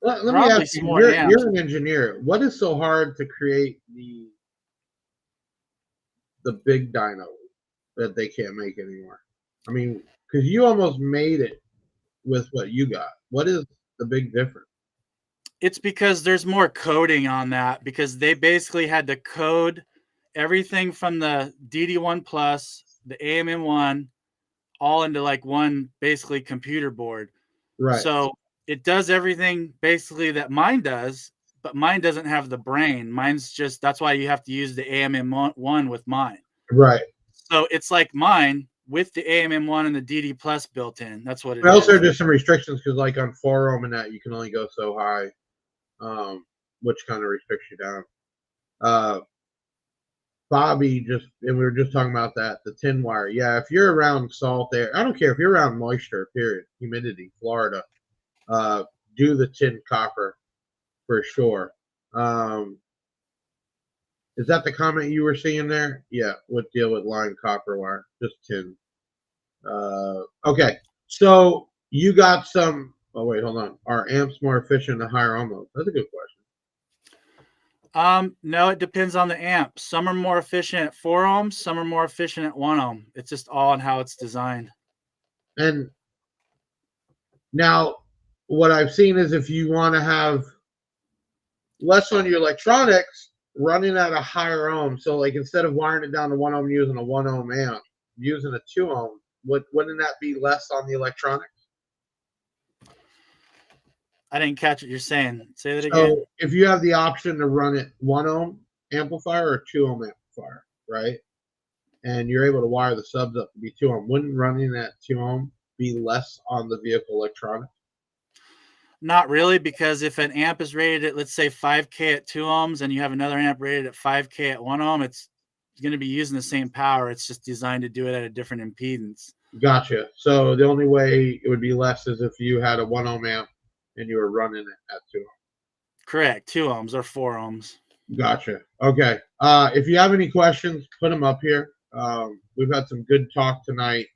let me ask you, you're an engineer. What is so hard to create the big dyno that they can't make anymore? I mean, because you almost made it with what you got. What is the big difference? It's because there's more coding on that, because they basically had to code everything from the DD1 Plus, the AMM1, all into like one basically computer board. Right. So it does everything basically that mine does, but mine doesn't have the brain. Mine's just, that's why you have to use the AMM1 with mine. Right. So it's like mine with the AMM1 and the DD Plus built in. That's what it is. Also, there's some restrictions because like on 4 ohm and that, you can only go so high, which kind of restricts you down. Bobby and we were just talking about that, the tin wire. Yeah, if you're around salt air, I don't care if you're around moisture, period, humidity, Florida, do the tin copper for sure. Is that the comment you were seeing there? Yeah, what deal with line copper wire? Just tin. Okay, so you got some. Oh wait, hold on. Are amps more efficient at higher ohm loads? That's a good question. No, it depends on the amp. Some are more efficient at 4 ohms, some are more efficient at 1 ohm. It's just all on how it's designed. And now what I've seen is if you want to have less on your electronics, running at a higher ohm. So like instead of wiring it down to 1 ohm using a 1 ohm amp, using a 2 ohm, wouldn't that be less on the electronics? I didn't catch what you're saying. Say that again. So if you have the option to run it 1 ohm amplifier or 2 ohm amplifier, right? And you're able to wire the subs up to be 2 ohm, wouldn't running at 2 ohm be less on the vehicle electronics? Not really, because if an amp is rated at, let's say, 5K at 2 ohms and you have another amp rated at 5K at 1 ohm, it's going to be using the same power. It's just designed to do it at a different impedance. Gotcha. So the only way it would be less is if you had a 1 ohm amp and you were running it at 2 ohms. Correct. 2 ohms or 4 ohms. Gotcha. Okay. If you have any questions, put them up here. We've had some good talk tonight.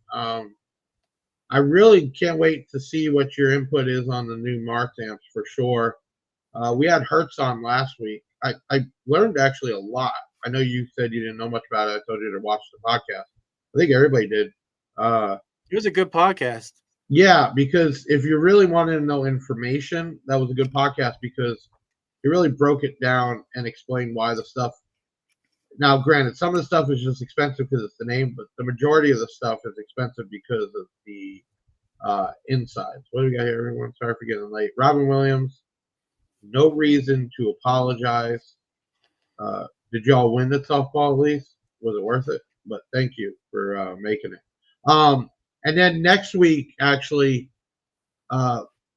I really can't wait to see what your input is on the new Martz amps for sure. We had Hertz on last week. I learned actually a lot. I know you said you didn't know much about it. I told you to watch the podcast. I think everybody did. It was a good podcast. Yeah, because if you really wanted to know information, that was a good podcast because he really broke it down and explained why the stuff Now, granted, some of the stuff is just expensive because it's the name, but the majority of the stuff is expensive because of the insides. What do we got here, everyone? Sorry for getting late. Robin Williams, no reason to apologize. Did y'all win the softball at least? Was it worth it? But thank you for making it. And then next week, actually,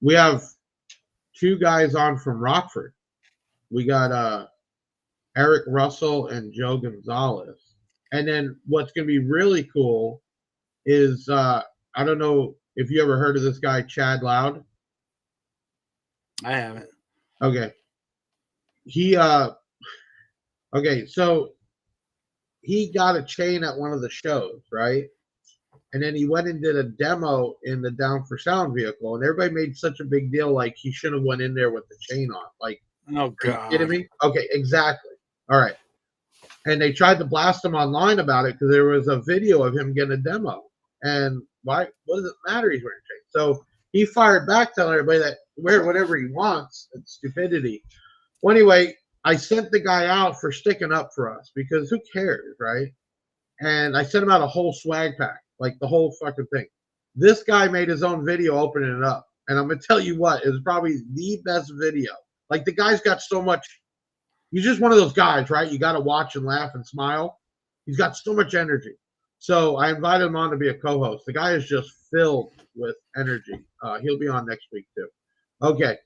we have two guys on from Rockford. We got Eric Russell and Joe Gonzalez. And then what's going to be really cool is I don't know if you ever heard of this guy, Chad Loud. I haven't. Okay. Okay, so he got a chain at one of the shows, right? And then he went and did a demo in the Down for Sound vehicle, and everybody made such a big deal, like he should have went in there with the chain on. Like, oh are you god, kidding me? Okay, exactly. All right. And they tried to blast him online about it because there was a video of him getting a demo. And why? What does it matter? He's wearing a chain. So he fired back, telling everybody that wear whatever he wants. It's stupidity. Well, anyway, I sent the guy out for sticking up for us because who cares, right? And I sent him out a whole swag pack, like the whole fucking thing. This guy made his own video opening it up. And I'm going to tell you what, it was probably the best video. Like, the guy's got so much. He's just one of those guys, right? You got to watch and laugh and smile. He's got so much energy. So I invited him on to be a co-host. The guy is just filled with energy. He'll be on next week, too. Okay.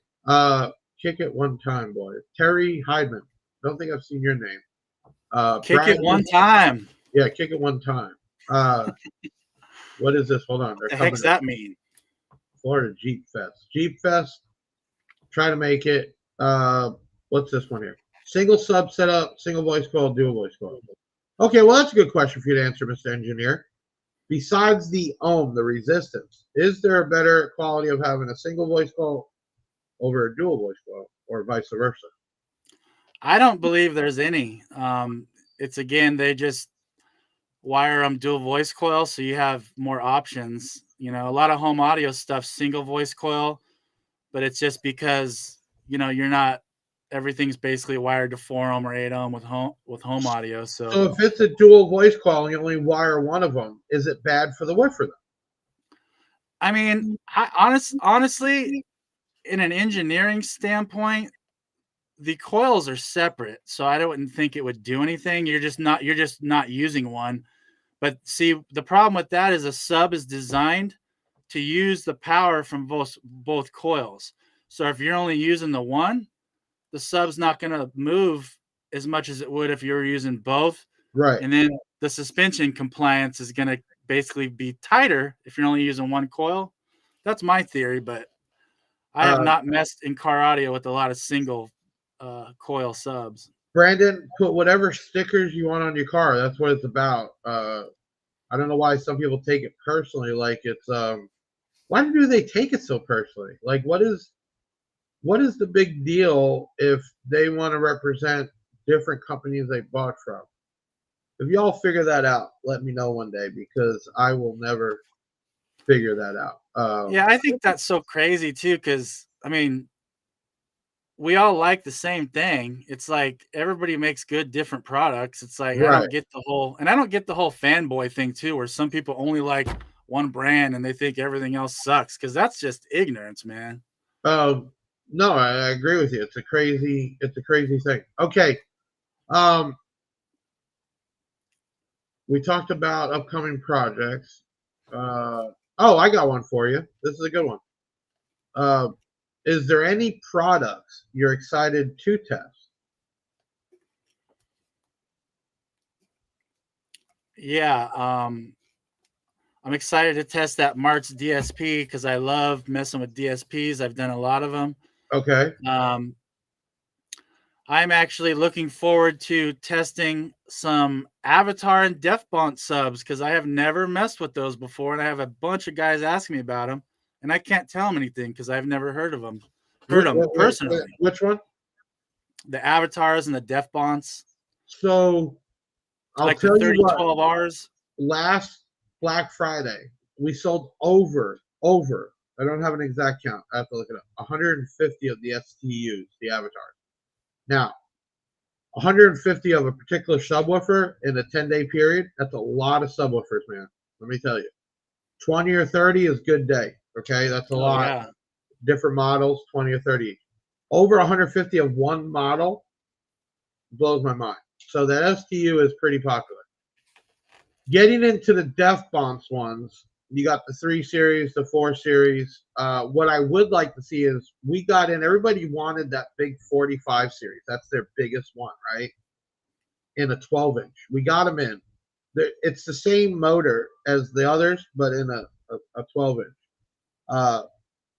Kick it one time, boys. Terry Heidman. Don't think I've seen your name. kick Brad, it one time. Yeah, kick it one time. What is this? Hold on. What the heck's that mean? Florida Jeep Fest. Jeep Fest. Try to make it. What's this one here? Single sub setup, single voice call, dual voice call. Okay, well, that's a good question for you to answer, Mr. Engineer. Besides the ohm, the resistance, is there a better quality of having a single voice call over a dual voice call, or vice versa? I don't believe there's any. It's again, they just wire them dual voice coil, so you have more options. You know, a lot of home audio stuff, single voice coil, but it's just because, you know, you're not, everything's basically wired to 4 ohm or 8 ohm with home audio. So if it's a dual voice call and you only wire one of them, is it bad for the woofer then? I mean, honestly, in an engineering standpoint, the coils are separate, so I wouldn't think it would do anything. You're just not using one. But see, the problem with that is a sub is designed to use the power from both coils. So if you're only using the one, the sub's not going to move as much as it would if you were using both. Right. And then the suspension compliance is going to basically be tighter if you're only using one coil. That's my theory, but I have not messed in car audio with a lot of single coil subs. Brandon, put whatever stickers you want on your car. That's what it's about. I don't know why some people take it personally. Like it's why do they take it so personally? Like what is the big deal if they want to represent different companies they bought from? If y'all figure that out, let me know one day because I will never figure that out. Yeah, I think that's so crazy too, because I mean, we all like the same thing. It's like everybody makes good different products. It's like Right. I don't get the whole fanboy thing too, where some people only like one brand and they think everything else sucks, because that's just ignorance, man. No, I agree with you. It's a crazy thing. Okay. We talked about upcoming projects. I got one for you. This is a good one. Is there any products you're excited to test? Yeah, I'm excited to test that Martz DSP because I love messing with DSPs. I've done a lot of them. Okay. I'm actually looking forward to testing some Avatar and Defbont subs because I have never messed with those before, and I have a bunch of guys asking me about them, and I can't tell them anything because I've never heard of them. Personally. Which one? The Avatars and the Defbonts. So I'll like tell the you what. 3012Rs. Last Black Friday, we sold over. I don't have an exact count. I have to look it up. 150 of the STUs, the Avatars. Now, 150 of a particular subwoofer in a 10-day period, that's a lot of subwoofers, man. Let me tell you. 20 or 30 is good day. Okay, that's a lot. Yeah. Different models, 20 or 30. Over 150 of one model blows my mind. So that STU is pretty popular. Getting into the Def Bonds ones, you got the 3 series, the 4 series. What I would like to see is we got in, everybody wanted that big 45 series. That's their biggest one, right? In a 12-inch. We got them in. It's the same motor as the others, but in a 12-inch.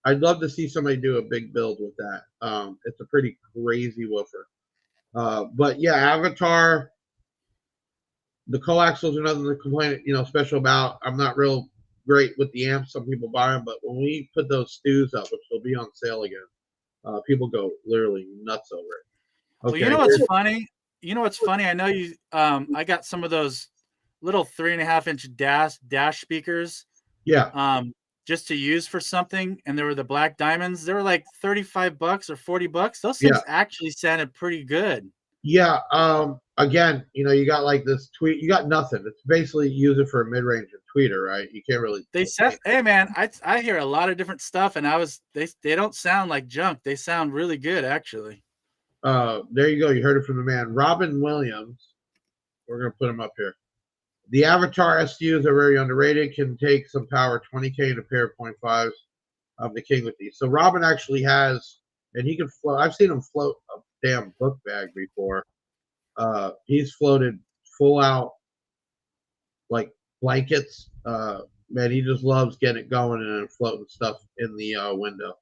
I'd love to see somebody do a big build with that. It's a pretty crazy woofer. But yeah, Avatar, the coaxials are nothing to complain, special about. I'm not real great with the amps. Some people buy them, but when we put those stews up, which will be on sale again, people go literally nuts over it. Okay. Well, you know what's funny? I know you. I got some of those little 3.5-inch dash speakers. Yeah. Just to use for something, and there were the black diamonds. They were like $35 or $40. Those things actually sounded pretty good. Yeah. Again, you got like this tweet. You got nothing. It's basically use it for a mid-range and tweeter, right? You can't really. They said, "Hey, man, I hear a lot of different stuff, and they don't sound like junk. They sound really good, actually." There you go. You heard it from the man, Robin Williams. We're gonna put him up here. The Avatar SUs are very underrated. Can take some power, 20K in a pair of 0.5s. The king with these. So Robin actually has, and he can float. I've seen him float a damn book bag before. He's floated full out like blankets. Man, he just loves getting it going and floating stuff in the window.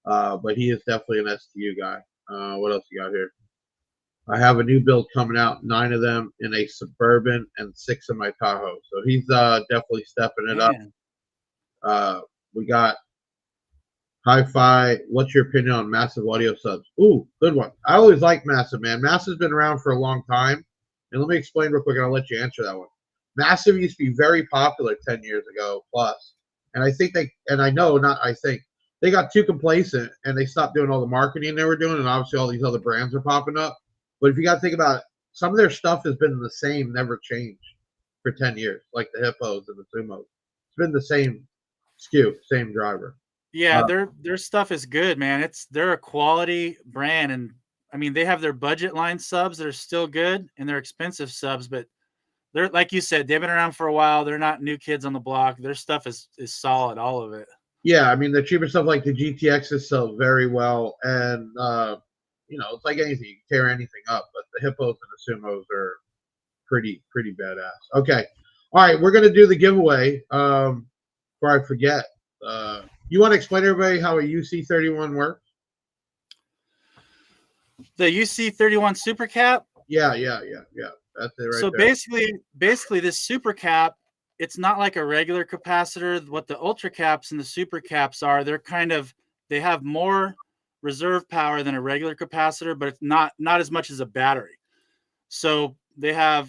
But he is definitely an STU guy. What else you got here? I have a new build coming out, 9 of them in a Suburban and 6 in my Tahoe. So he's definitely stepping it up. We got HiFi. What's your opinion on massive audio subs? Ooh, good one. I always like Massive, man. Massive's been around for a long time. And let me explain real quick, and I'll let you answer that one. Massive used to be very popular 10 years ago plus. And I think they got too complacent and they stopped doing all the marketing they were doing. And obviously all these other brands are popping up. But if you got to think about it, some of their stuff has been the same, never changed for 10 years, like the Hippos and the Sumos. It's been the same SKU, same driver. Yeah, their stuff is good, man. They're a quality brand, and I mean they have their budget line subs that are still good, and they're expensive subs, but they're, like you said, they've been around for a while. They're not new kids on the block. Their stuff is solid, all of it. Yeah, I mean the cheaper stuff like the GTXs sell very well, and it's like anything, you can tear anything up, but the Hippos and the Sumos are pretty badass. Okay, all right, we're gonna do the giveaway. Before I forget, you want to explain to everybody how a UC31 works? The UC31 Super Cap? Yeah. That's it right so there. basically this Super Cap, it's not like a regular capacitor. What the Ultra Caps and the Super Caps are, they have more reserve power than a regular capacitor, but it's not as much as a battery. So they're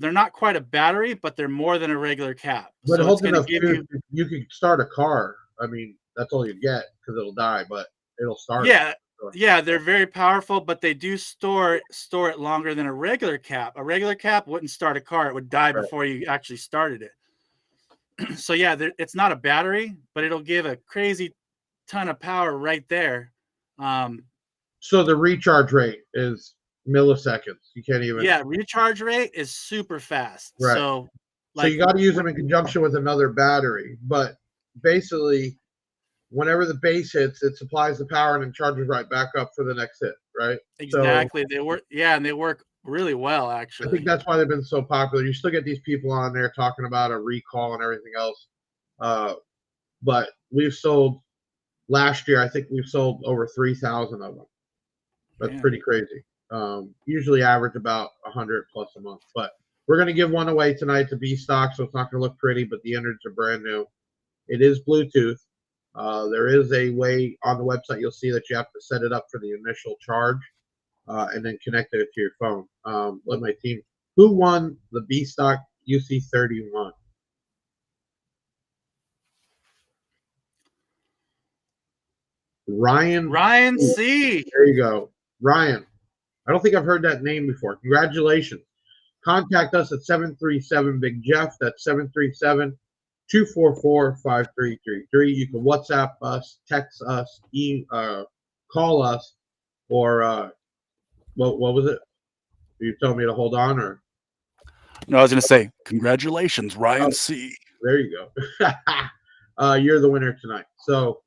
not quite a battery, but they're more than a regular cap. But so it holds enough juice. You can start a car. I mean, that's all you get because it'll die, but it'll start. Yeah, they're very powerful, but they do store it longer than a regular cap. A regular cap wouldn't start a car; it would die before you actually started it. So yeah, it's not a battery, but it'll give a crazy ton of power right there. So the recharge rate is milliseconds. You can't even. Yeah, recharge rate is super fast. Right. So you got to use them in conjunction with another battery, but basically, whenever the base hits, it supplies the power and then charges right back up for the next hit, right? Exactly. So, they work really well, actually. I think that's why they've been so popular. You still get these people on there talking about a recall and everything else. But we've sold, last year, I think we've sold over 3,000 of them. That's pretty crazy. Usually average about 100 plus a month. But we're going to give one away tonight to B stock, so it's not going to look pretty, but the innards are brand new. It is Bluetooth. There is a way on the website, you'll see that you have to set it up for the initial charge and then connect it to your phone. Let my team. Who won the B stock UC31? Ryan C. There you go. Ryan, I don't think I've heard that name before. Congratulations. Contact us at 737-BIG-JEFF. That's 737-244-5333. You can WhatsApp us, text us, call us, or what was it? You told me to hold on, or No, I was going to say, congratulations, Ryan C. there you go. You're the winner tonight. So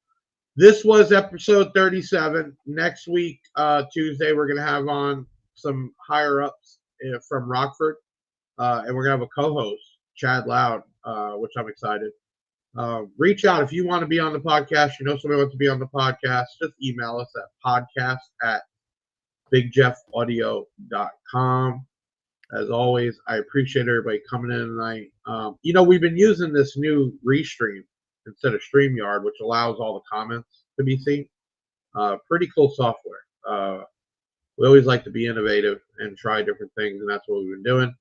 this was episode 37. Next week, Tuesday, we're going to have on some higher ups from Rockford, and we're going to have a co-host, Chad Loud, which I'm excited. Reach out if you want to be on the podcast. You know somebody wants to be on the podcast. Just email us at podcast@bigjeffaudio.com. As always, I appreciate everybody coming in tonight. We've been using this new Restream instead of StreamYard, which allows all the comments to be seen. Pretty cool software. We always like to be innovative and try different things, and that's what we've been doing.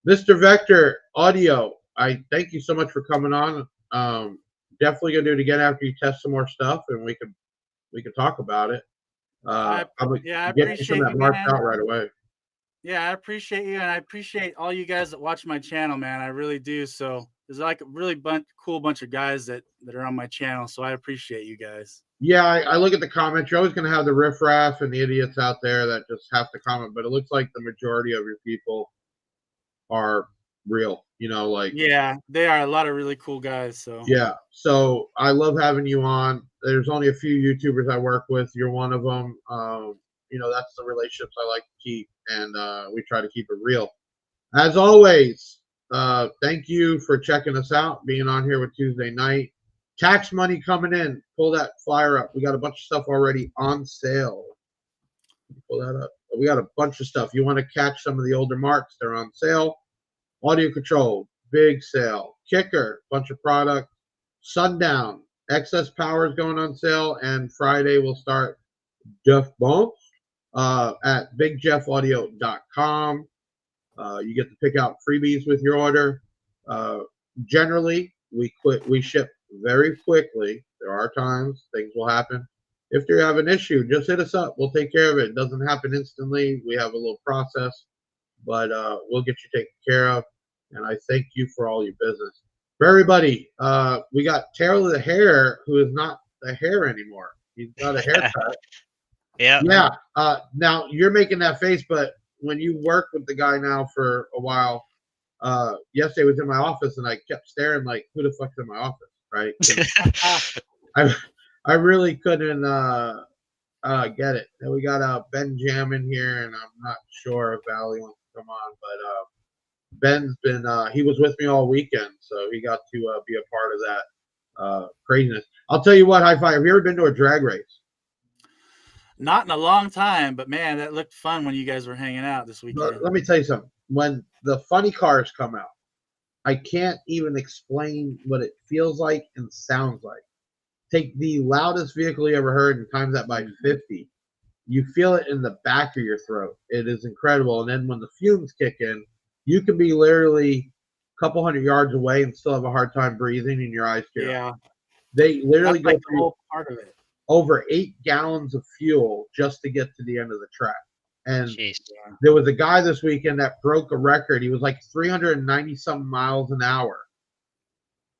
Mr. Vector Audio, I thank you so much for coming on. Definitely gonna do it again after you test some more stuff, and we can talk about it. I get you some appreciate that you, marked man. out right away. Yeah, I appreciate you, and I appreciate all you guys that watch my channel, man. I really do. So there's like a really cool bunch of guys that are on my channel. So I appreciate you guys. Yeah, I look at the comments. You're always going to have the riffraff and the idiots out there that just have to comment, but it looks like the majority of your people are real. Yeah, they are a lot of really cool guys. So yeah, so I love having you on. There's only a few YouTubers I work with. You're one of them. That's the relationships I like to keep, and we try to keep it real. As always, thank you for checking us out, being on here with Tuesday night. Tax money coming in. Pull that flyer up. We got a bunch of stuff already on sale. Pull that up. We got a bunch of stuff. You want to catch some of the older marks, they're on sale. Audio control, big sale. Kicker, bunch of product. Sundown, excess power is going on sale, and Friday we'll start Jeff Bumps at bigjeffaudio.com. You get to pick out freebies with your order. Generally, we ship very quickly. There are times things will happen. If you have an issue, just hit us up. We'll take care of it. It doesn't happen instantly. We have a little process, but we'll get you taken care of. And I thank you for all your business. For everybody, we got Taylor the Hair, who is not the hair anymore. He's got a haircut. Yeah. Now you're making that face, but when you work with the guy now for a while, yesterday was in my office and I kept staring like, who the fuck's in my office, right? I really couldn't get it. And we got Ben Jam in here, and I'm not sure if Valley wants to come on, but Ben's been he was with me all weekend, so he got to be a part of that craziness. I'll tell you what, HiFi, have you ever been to a drag race? Not in a long time, but man, that looked fun when you guys were hanging out this weekend. Let me tell you something. When the funny cars come out, I can't even explain what it feels like and sounds like. Take the loudest vehicle you ever heard and times that by 50. You feel it in the back of your throat. It is incredible. And then when the fumes kick in, you can be literally a couple hundred yards away and still have a hard time breathing, and your eyes tear. Yeah. They literally go like through the whole part of it. over 8 gallons of fuel just to get to the end of the track. And Jeez. there was a guy this weekend that broke a record. He was like 390-something miles an hour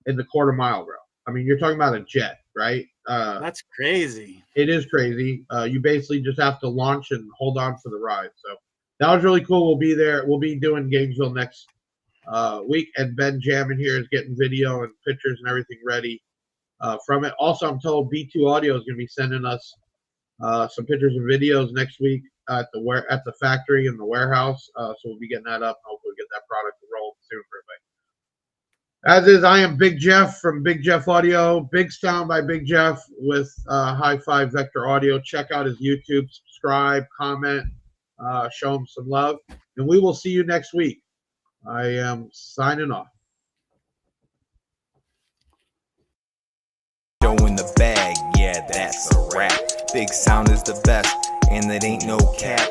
in the quarter mile, bro. I mean, you're talking about a jet, right? That's crazy. It is crazy. You basically just have to launch and hold on for the ride. So that was really cool. We'll be there. We'll be doing Gainesville next week. And Ben Jam in here is getting video and pictures and everything ready from it. Also, I'm told B2 Audio is going to be sending us some pictures and videos next week at the factory in the warehouse. So we'll be getting that up. Hopefully get that product rolling soon for everybody. As is, I am Big Jeff from Big Jeff Audio. Big sound by Big Jeff with HiFi Vector Audio. Check out his YouTube. Subscribe, comment, show him some love. And we will see you next week. I am signing off. Dough in the bag, yeah, that's a wrap. Big sound is the best, and it ain't no cap.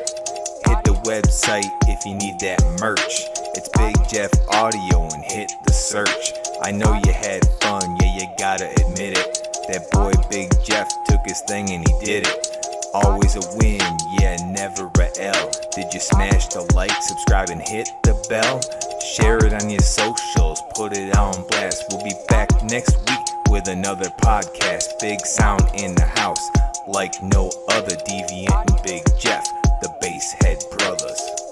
Hit the website if you need that merch. It's Big Jeff Audio and hit the search. I know you had fun, yeah, you gotta admit it. That boy Big Jeff took his thing and he did it. Always a win, yeah, never a L. Did you smash the like, subscribe, and hit the bell? Share it on your socials, put it on blast. We'll be back next week with another podcast. Big sound in the house, like no other. Deviant and Big Jeff, the Basshead Brothers.